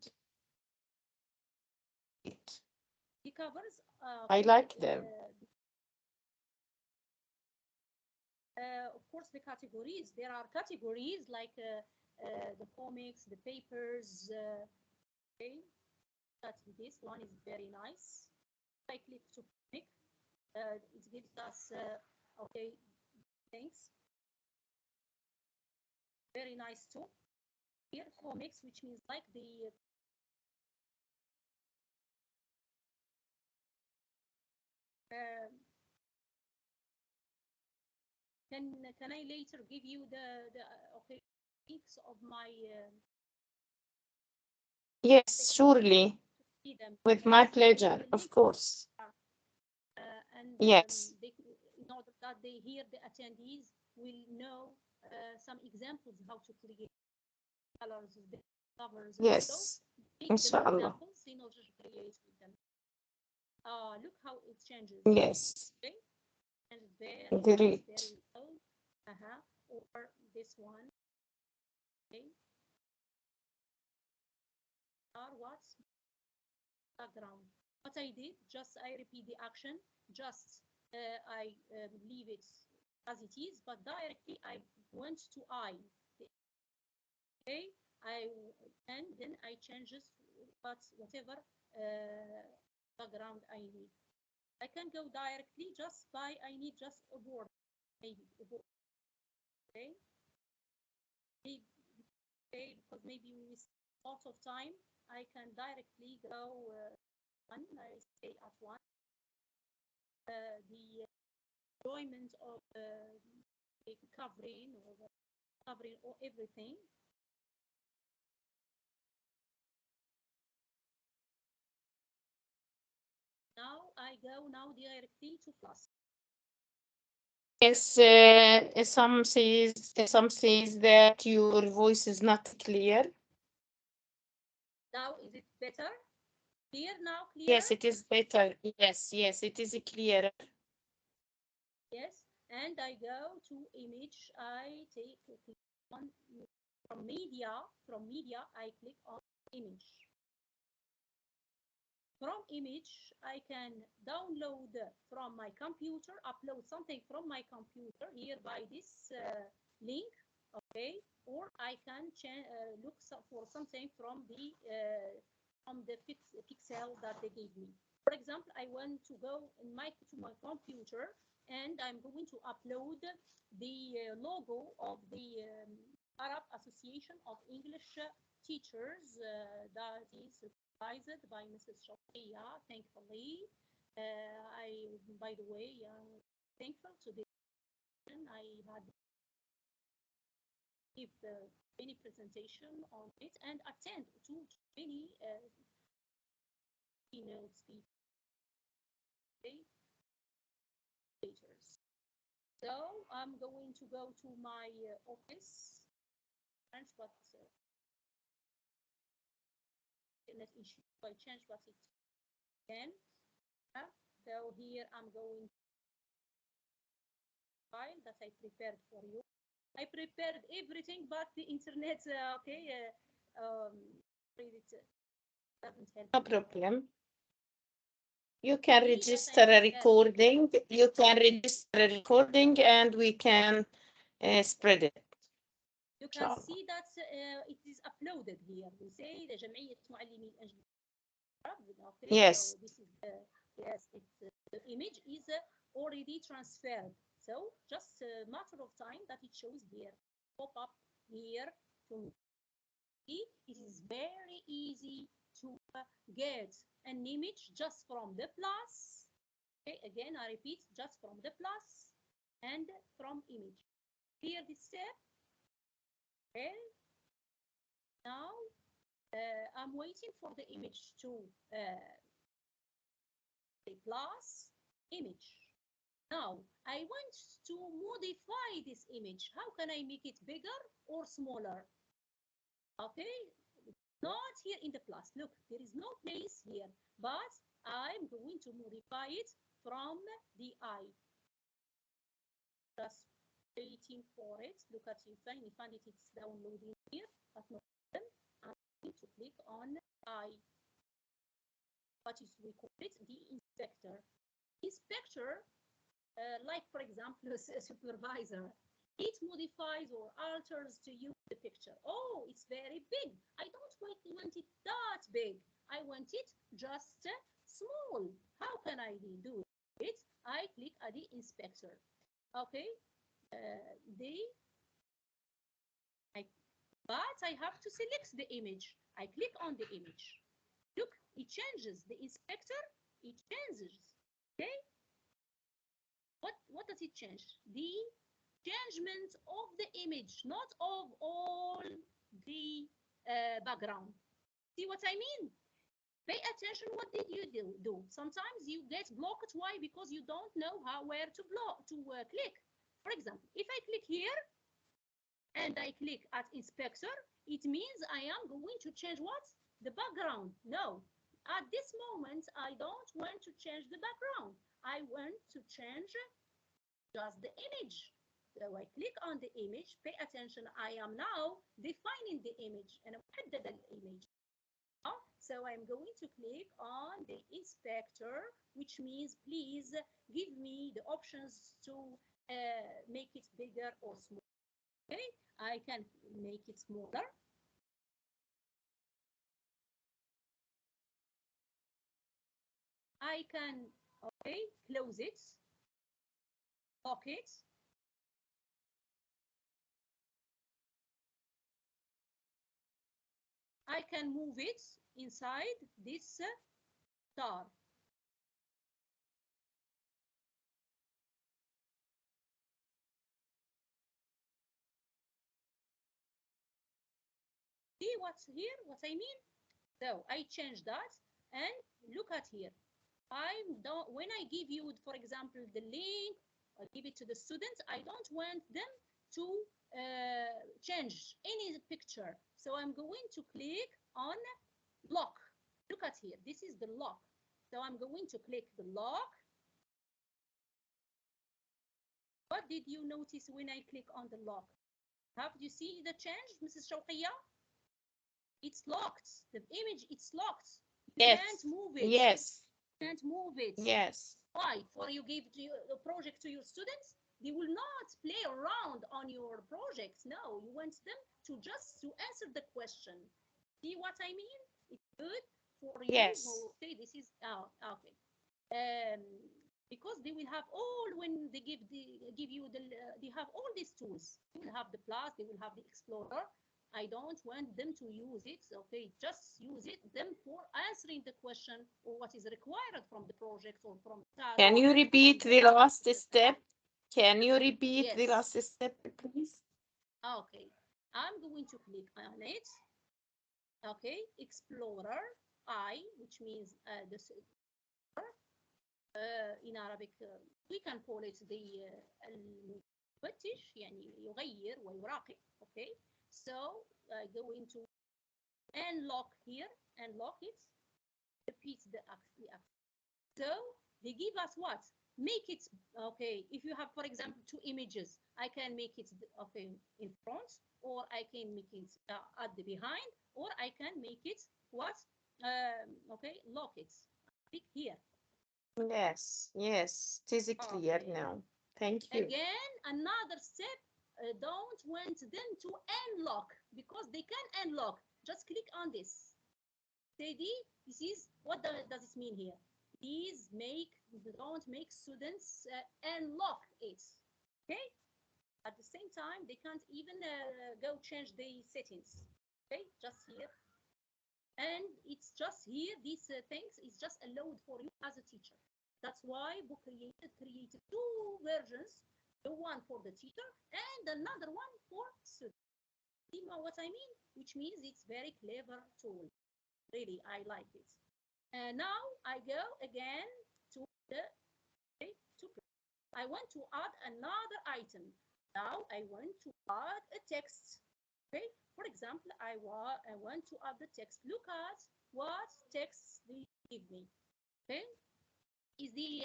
The covers. I like them. Of course, the categories. There are categories like the comics, the papers. Okay, that this one is very nice. I click to pick. It gives us okay, thanks. Very nice too. Here comics, which means like the can I later give you the okay links of my yes, surely, with my pleasure, of course. And yes, in order that they hear the attendees will know some examples how to create colors, the covers. yes, inshallah. Examples in order to create with them. Look how it changes. Yes. Okay? And Great. very low. Or this one. Okay. What's background? What I did, just I repeat the action, just I leave it as it is, but directly I went to I. Okay, and then I change whatever background I need. I can go directly just by I need just a border, maybe a border. Okay, because maybe we waste a lot of time. I can directly go one. I stay at one. The enjoyment of covering or everything. Now I go directly to plus. Yes, some says that your voice is not clear. Now is it better? Clear now? Clear? Yes, it is better. Yes, it is clearer. Yes, and I go to image. I take on from media. I click on image. From image, I can download from my computer, upload something from my computer here by this link, okay? Or I can look for something from the pixel that they gave me. For example, I want to go to my computer and I'm going to upload the logo of the Arab Association of English Teachers that is supervised by Mrs. Sufara'a, thankfully. By the way, thankful to the I had give many presentation on it and attend to many keynote speakers. So I'm going to go to my office, but internet issue. I change what it again. So here I'm going to file that I prepared for you. I prepared everything but the internet. Okay. It doesn't help. No problem. You can register a recording. You can register a recording, and we can spread it. You can see that it is uploaded here. We say the جمعية معلمي الأجنبي. Okay, yes. So this is the image is already transferred. So just a matter of time that it shows here. Pop up here to see. It is very easy to get an image just from the plus. Okay, again I repeat, just from the plus and from image. Clear this step. Okay. Now I'm waiting for the image to plus image. Now I want to modify this image. How can I make it bigger or smaller? Okay, not here in the plus. Look, there is no place here, but I'm going to modify it from the eye. Just waiting for it. Look at you, finally find it. It's downloading here, but no problem. I'm going to click on eye. What is we call it? The inspector. Inspector, like for example, a supervisor. It modifies or alters to you the picture. Oh, it's very big. I don't want it that big. I want it just small. How can I do it? I click at the inspector. Okay, but I have to select the image. I click on the image. Look, it changes. The inspector, it changes. Okay, what does it change? The changement of the image, not of all the background. See what I mean? Pay attention. What did you do? Sometimes you get blocked. Why? Because you don't know where to click. For example, if I click here and I click at inspector, it means I am going to change what? The background. No. At this moment, I don't want to change the background. I want to change just the image. So I click on the image. Pay attention. I am now defining the image and محدد الimage. So I'm going to click on the inspector, which means please give me the options to make it bigger or smaller. Okay, I can make it smaller. I can, okay, close it, lock it. I can move it inside this star. See what's here, what I mean? So I change that and look at here. When I give you, for example, the link, I give it to the students, I don't want them to change any picture. So I'm going to click on lock. Look at here, this is the lock. So I'm going to click the lock. What did you notice when I click on the lock? Have you seen the change, Mrs. Shawqiyya? It's locked. The image, it's locked. You Yes. can't move it. Yes. You can't move it. Yes. Why? For you give a project to your students, they will not play around on your projects. No, you want them to just to answer the question. See what I mean? It's good for you. Yes. Okay, this is okay. Because they will have all when they give you they have all these tools. They will have the plus, they will have the explorer. I don't want them to use it. Okay, just use it them for answering the question or what is required from the project or from task. Can you repeat the last step? Can you repeat the last step, please? Okay, I'm going to click on it. Okay, explorer which means the in Arabic we can call it the المفتش يعني يغير ويراقب. Okay, so go into unlock here, unlock it, repeat the action. So they give us what? Make it, okay, if you have, for example, two images, I can make it, okay, in front, or I can make it at the behind, or I can make it what? Okay, lock it. Click here. Yes, yes, it is clear now. Thank you. Again, another step, don't want them to unlock, because they can unlock. Just click on this. Steady, this is, what does it mean here? Please don't make students unlock it, okay? At the same time, they can't even go change the settings, okay? Just here. And it's just here, these things is just allowed for you as a teacher. That's why Book created two versions, the one for the teacher and another one for students. See what I mean? Which means it's very clever tool. Really, I like it. And now I go again to the, okay, I want to add another item. Now I want to add a text. Okay, for example, I want to add the text. Look at what text they give me. Okay, is the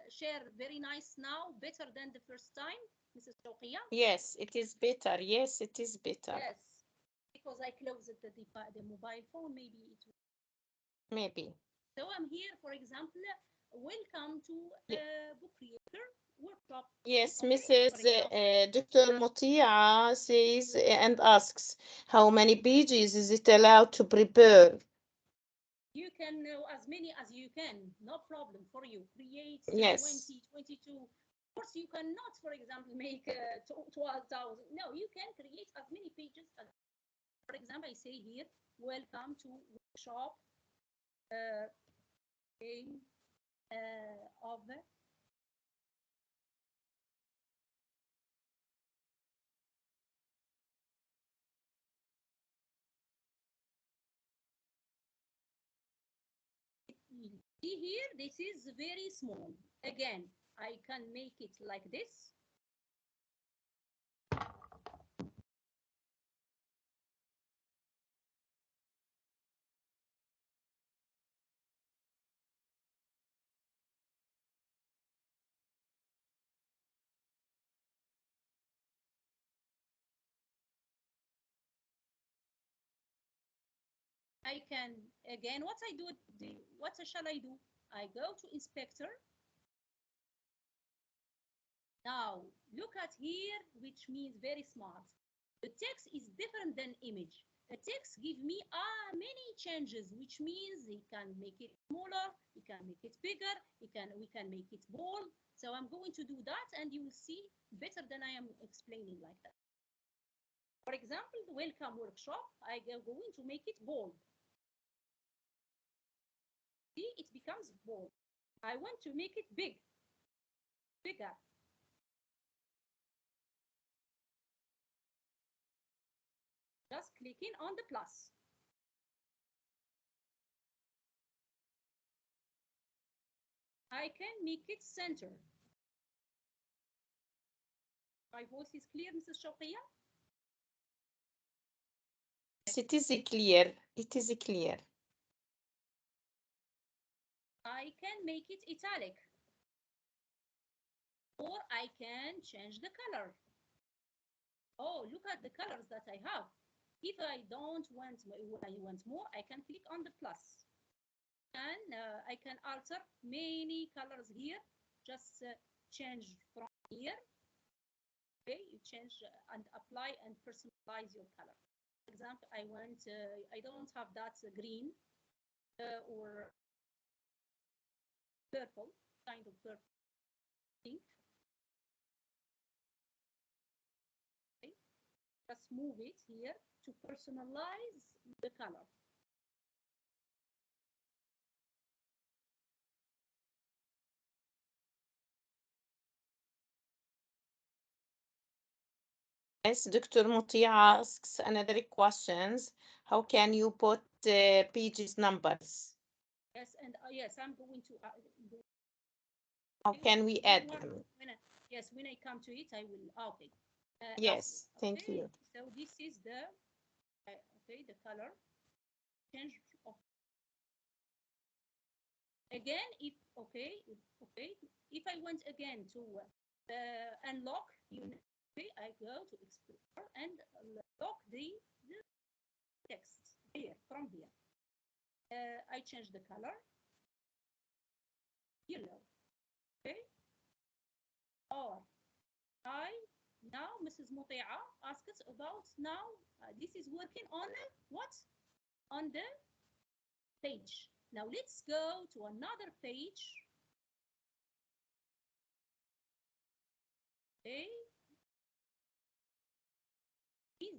share very nice now, better than the first time, Mrs. Shawqiyya? Yes, it is better. Yes, it is better. Yes, because I closed the mobile phone, maybe it will. Maybe. So I'm here, for example, welcome to Book Creator workshop. Yes, Okay, Mrs. Dr. Mutia says and asks, how many pages is it allowed to prepare? You can know as many as you can, no problem for you. Create Yes. 20, 22. Of course, you cannot, for example, make 12,000. No, you can create as many pages as. For example, I say here, welcome to workshop of see here, this is very small. Again, I can make it like this. I can, again, what I do, what shall I do? I go to inspector. Now, look at here, which means very smart. The text is different than image. The text give me many changes, which means he can make it smaller, he can make it bigger, we can make it bold. So I'm going to do that, and you will see better than I am explaining like that. For example, the welcome workshop, I am going to make it bold. See, it becomes bold. I want to make it bigger. Just clicking on the plus. I can make it center. My voice is clear, Mrs. Shawqiyya? Yes, it is clear. It is clear. I can make it italic. Or I can change the color. Oh, look at the colors that I have. If I don't want, I want more, I can click on the plus. And I can alter many colors here. Just change from here. Okay, you change and apply and personalize your color. For example, I don't have that green or purple, kind of purple, pink. Okay, just move it here to personalize the color. Yes, Dr. Mutia asks another questions. How can you put pages numbers? Yes, and yes, I'm going to. How can we add them? Yes, when I come to it, I will. Okay. Yes, thank you. So this is the okay, the color change of. Again, if if I want again to unlock unit, okay, I go to Explorer and lock the text here from here. I change the color yellow, okay, or now Mrs. Muti'a asks about now this is working on what? On the page. Now let's go to another page. Okay.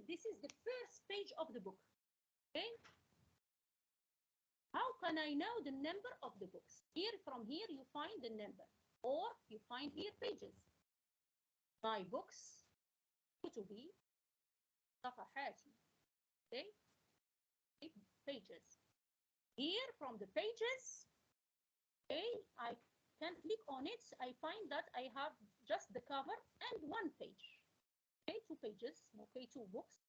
This is the first page of the book. Okay. How can I know the number of the books? From here you find the number, or you find here pages. My books, كتبي, صفحاتي. Okay. Pages. Here from the pages, okay, I can click on it. I find that I have just the cover and one page. Okay, 2 pages. Okay, 2 books.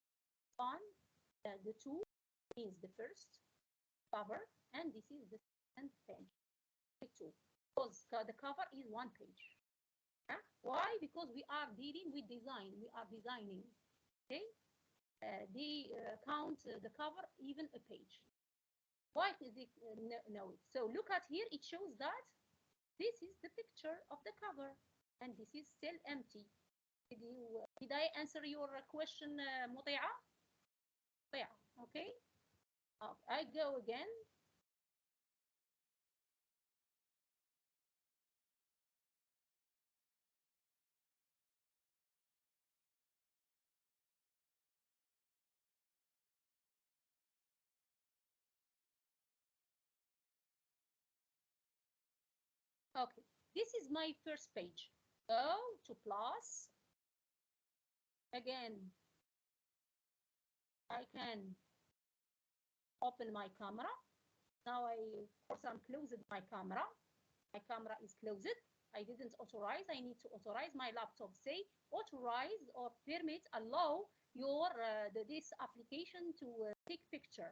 One, the 2 means the first cover, and this is the second page. Okay, 2. Because the cover is 1 page. Yeah? Why? Because we are dealing with design. We are designing. Okay, they count the cover even a page. Why is it no? So look at here. It shows that this is the picture of the cover, and this is still empty. Did I answer your question, Muti'a? Okay. I go again. Okay, this is my first page. Go to plus. Again, I can open my camera. Now of course, I'm closed my camera. My camera is closed. I didn't authorize. I need to authorize my laptop. Say authorize or permit, allow your this application to take picture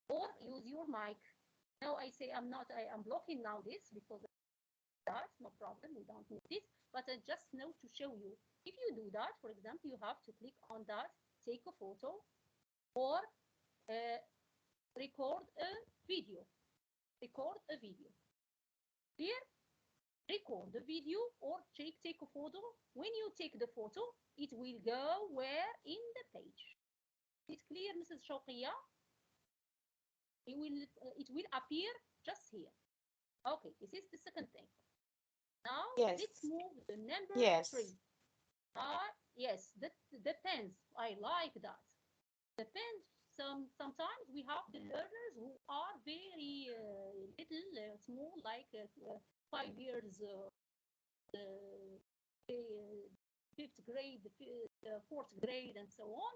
or use your mic. Now I say I'm not. I am blocking now this because that no problem. We don't need this. But I just know to show you. If you do that, for example, you have to click on that, take a photo, or record a video. Record a video. Here, record the video or take a photo. When you take the photo, it will go where in the page. It's clear, Mrs. Shawqiya? It will appear just here. Okay, this is the second thing. Now let's move to number 3. Yes, the pens. I like that. The pens. Sometimes we have the learners who are very little, small, like 5 years, 5th grade, 4th grade, and so on.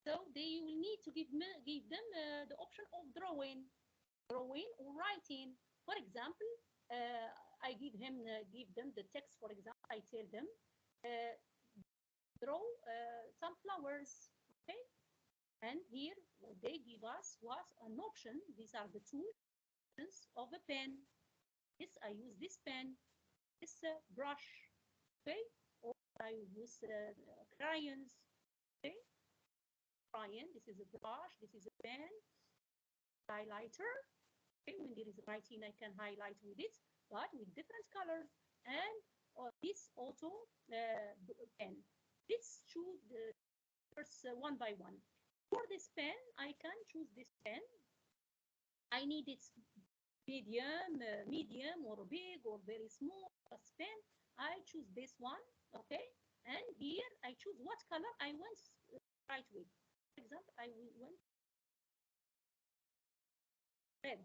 So they will need to give them the option of drawing or writing. For example, I give them the text. For example, I tell them draw some flowers. Okay, and here they give us was an option. These are the two options of a pen. Yes, I use this pen, this brush. Okay, or I use crayons. Okay. Crayon, this is a brush, this is a pen, highlighter. Okay, when there is writing, I can highlight with it, but with different colors. And this auto pen. Let's choose the first one by one. For this pen, I can choose this pen. I need it medium or big or very small pen. I choose this one, okay? And here I choose what color I want to write with. For example, I want red.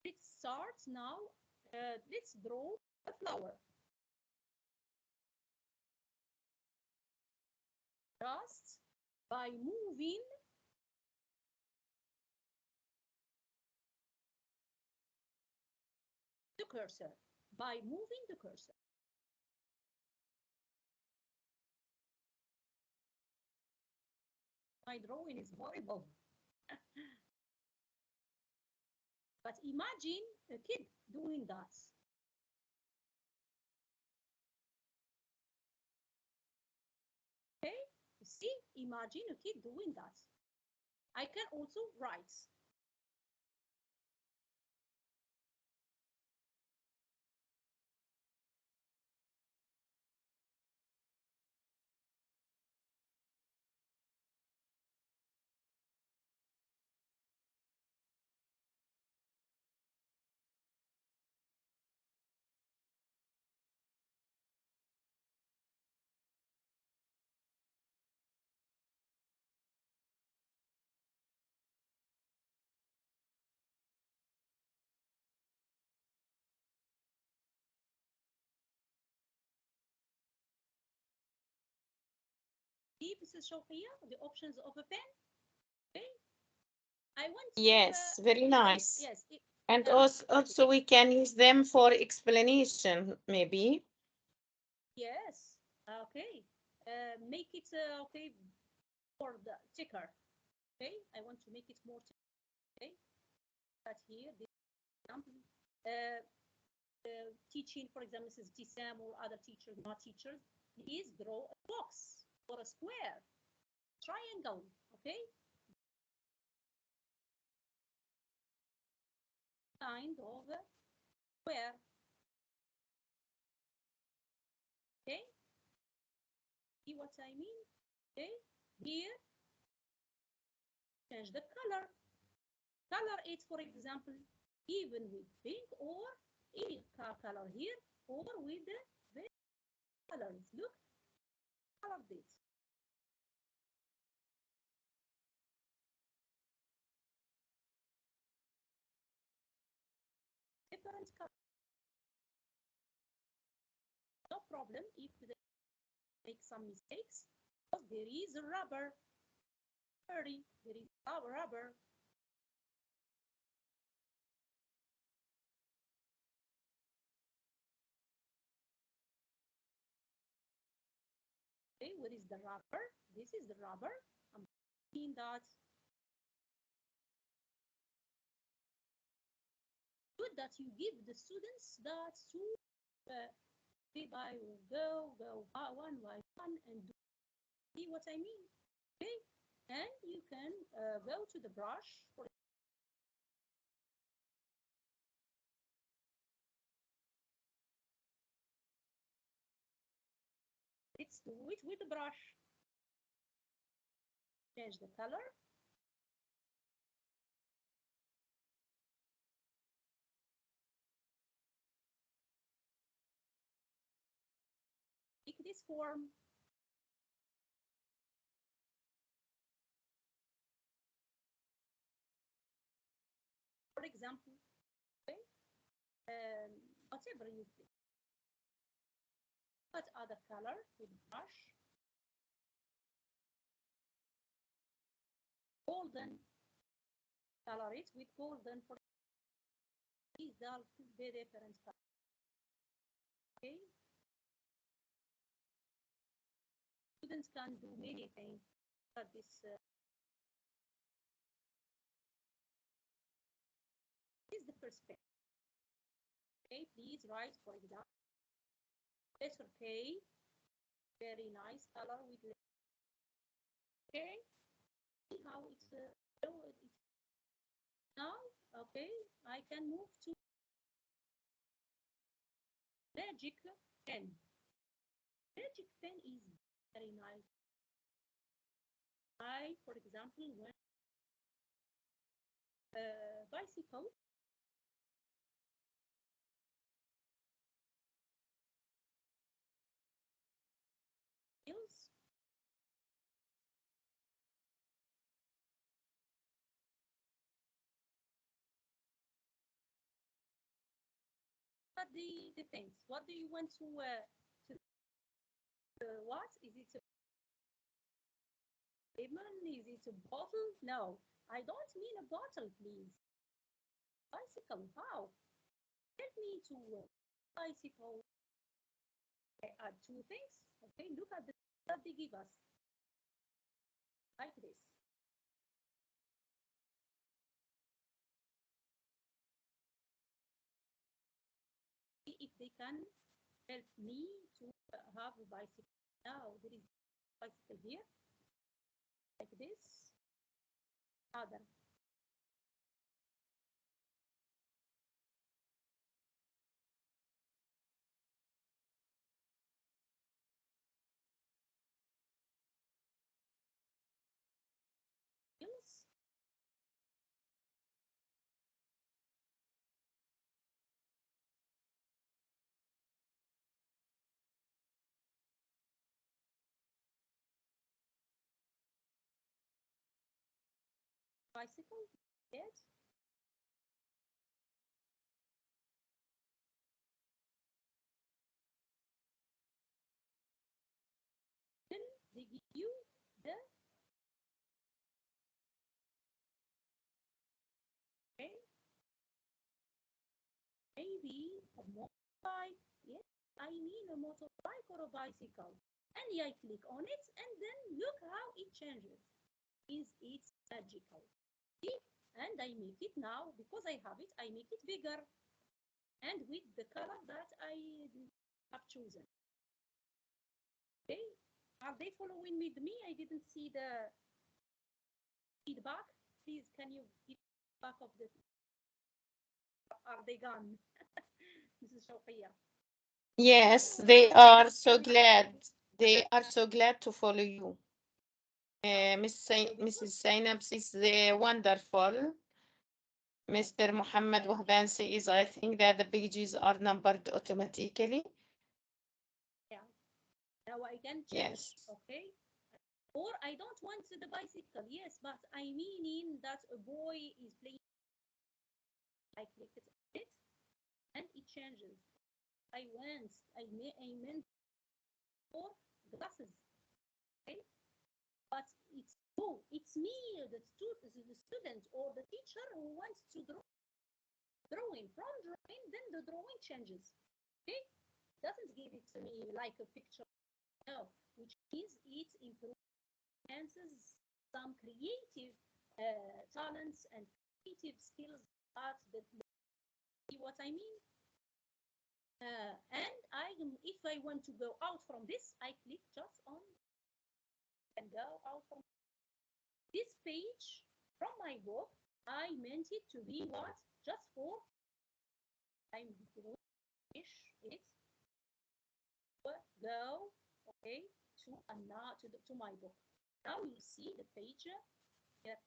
It starts now. Let's draw a flower. Just by moving the cursor. By moving the cursor. My drawing is horrible. But imagine a kid doing that. Okay, you see, imagine a kid doing that. I can also write. Mrs. Shawqiya, the options of a pen. Okay. I want to, yes, very nice. Yes. And also we can use them for explanation, maybe. Yes. Okay. Make it okay for the ticker. Okay. I want to make it more. Okay. But here, this example, teaching, for example, Mrs. Tissam or other teachers, not teachers, please draw a box or a square, triangle. Okay. Kind of square. Okay. See what I mean? Okay. Here, change the color. Color it, for example, even with pink or any color here, or with the colors. Look, color this. Different color. No problem if they make some mistakes, because there is a rubber. There is rubber. Okay, what is the rubber? This is the rubber. I'm seeing that. Good that you give the students that to bit I will go one by one and see what I mean. Okay, and you can go to the brush. Let's do it with the brush. Change the color. Make this form. For example, okay, whatever you think. What other color with brush? Golden. Color it with golden. For these are two very different colors. Okay. Students can do many things. But this is the perspective. Okay, please write, for example, letter K. Very nice color with letter. Okay. See how it's now. Okay, I can move to magic pen. Magic pen is very nice. I, for example, when bicycle. Wheels. But the things. What do you want to what is it? A lemon? Is it a bottle? No, I don't mean a bottle, please. Bicycle. How? Help me to bicycle. I add two things. Okay, look at the that they give us. Like this. See if they can help me to have a bicycle. Now there is a bicycle here. Like this. Other. Wheels. Bicycle. Yes. Then they give you the okay, maybe a motorbike. Yes, I mean a motorbike or a bicycle. And I click on it and then look how it changes. Is it magical? See? And I make it now because I have it, I make it bigger and with the color that I have chosen. Okay, are they following with me? I didn't see the feedback. Please, can you give back of the? Are they gone? Mrs. Shawqiyya. Yes, they are so glad. They are so glad to follow you. Mrs. Zainab says they're wonderful. Mr. Muhammad Wahban says, I think that the pages are numbered automatically. Yeah. Now I can change. Yes. Okay. Or I don't want the bicycle. Yes, but I mean that a boy is playing. I click it and it changes. I meant for glasses. Okay. But it's it's me, the student or the teacher who wants to drawing. From drawing, then the drawing changes. Okay. Doesn't give it to me like a picture. No, which means it enhances some creative talents and creative skills. But see what I mean? And if I want to go out from this, I click just on and go out from this page from my book. I meant it to be what? Just for I'm going to finish it. Go okay to my book. Now you see the page here.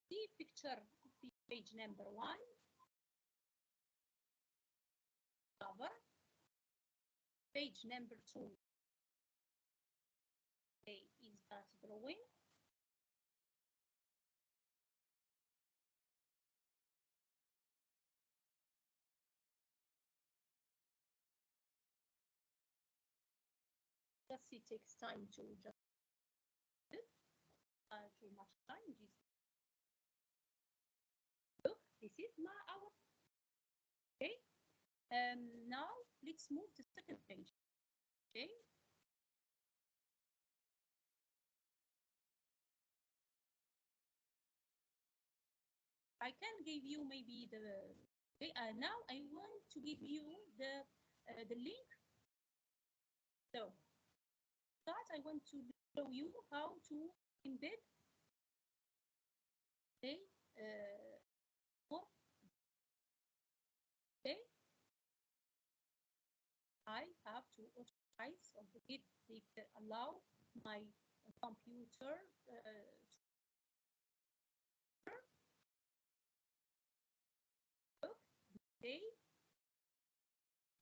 See picture page number 1 cover, page number 2 is that drawing. Just it takes time to just too much time. Look, this is our okay. Now let's move to the second page. Okay. I can give you maybe the okay. Now I want to give you the link. So that I want to show you how to embed okay. Okay. I have to authorize or allow my computer okay,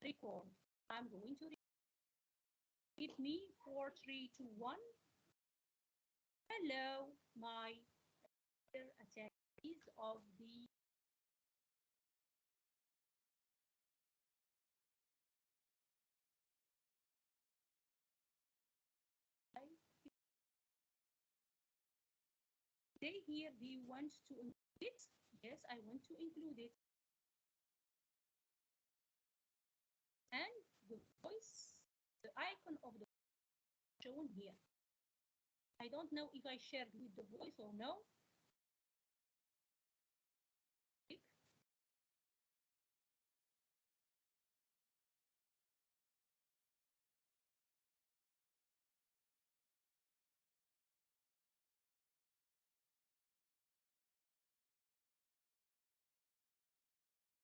record. I'm going to read me 4, 3, 2, 1. Hello, my attendees of the today here. Do you want to include it? Yes, I want to include it. And the voice, the icon of the shown here. I don't know if I shared with the voice or no.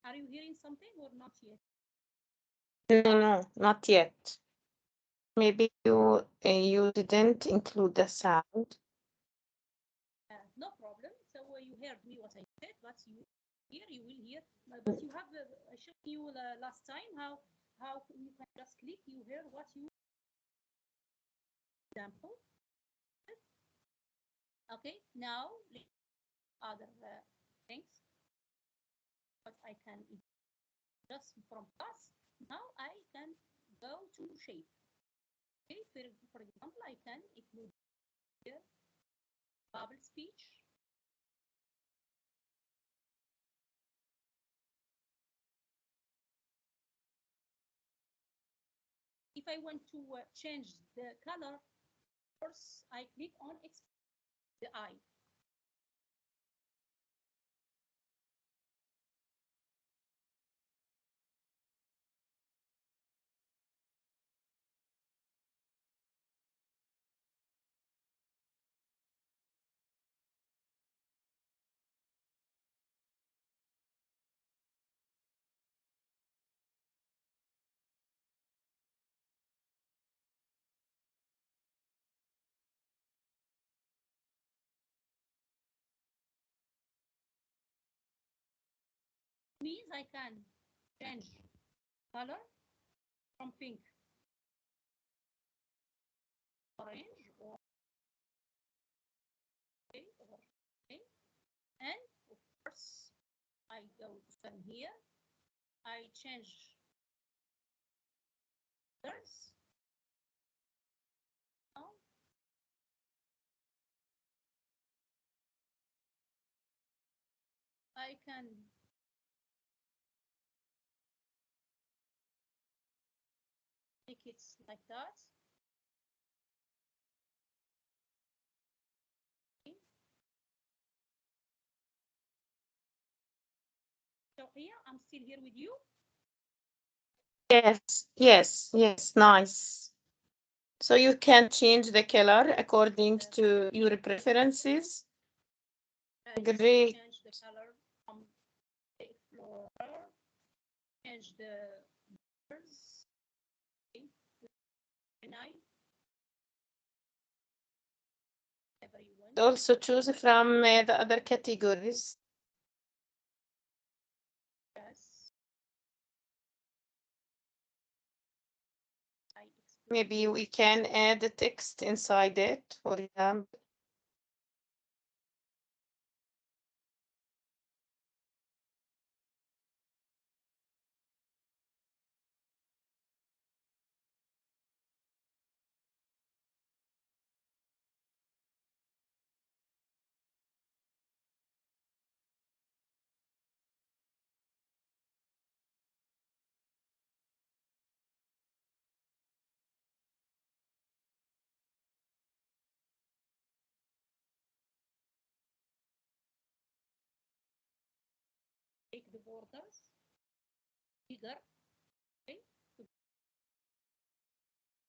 Are you hearing something or not yet? No, not yet. Maybe you didn't include the sound. No problem. So you heard me what I said, but you will hear. But you have I showed you last time how you can just click. You hear what you example. Okay. Now other things. But I can just from class. Now I can go to shape. Okay. For example, I can include here bubble speech. If I want to change the color, first I click on the eye. Means I can change color from pink, orange, or okay, and of course I go from here. I change colors. Now I can make it like that. So here, I'm still here with you. Yes, yes, yes, nice. So you can change the color according to your preferences. Great. Change the color from the explorer. Change the birds. Okay. Nice. Whatever you want. Also choose from the other categories. Yes. Maybe we can add the text inside it, for example. Take the borders bigger. Okay.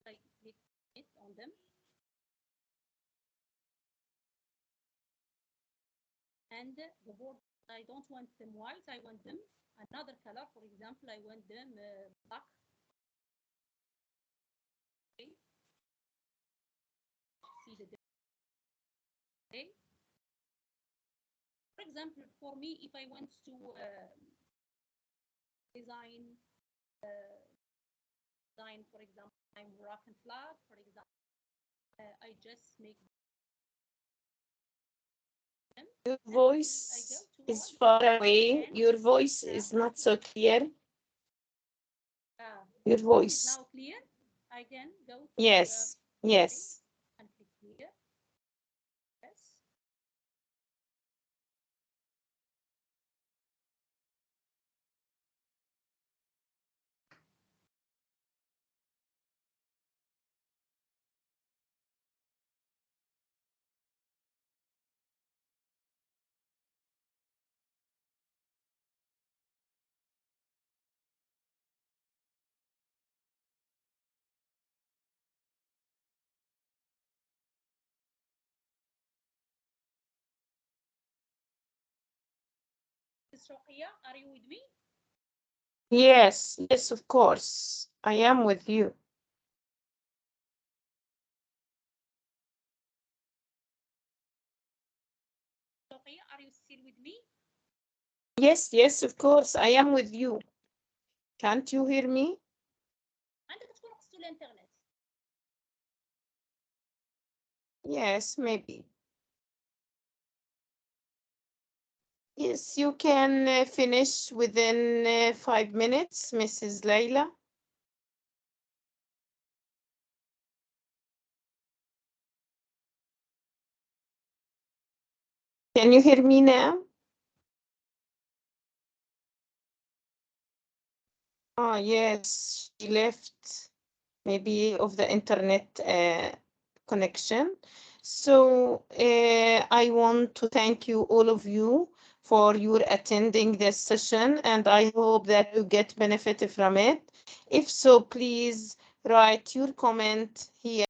I click it on them. And the borders, I don't want them white. I want them another color. For example, I want them black. Okay. See the difference. Okay. For example, for me, if I want to design, for example, I'm Moroccan flag, for example, I just make them. Your voice is far away. Your voice is not so clear. Your voice. Now clear. I can go to yes, yes. And click here. Yes. Sophia, are you with me? Yes, yes, of course. I am with you. Sophia, are you still with me? Yes, yes, of course. I am with you. Can't you hear me? عندك تكون قصة الانترنت. Yes, maybe. Yes, you can finish within 5 minutes, Mrs. Laila. Can you hear me now? Oh, yes, she left maybe of the internet connection. So I want to thank you, all of you, for your attending this session, and I hope that you get benefit from it. If so, please write your comment here.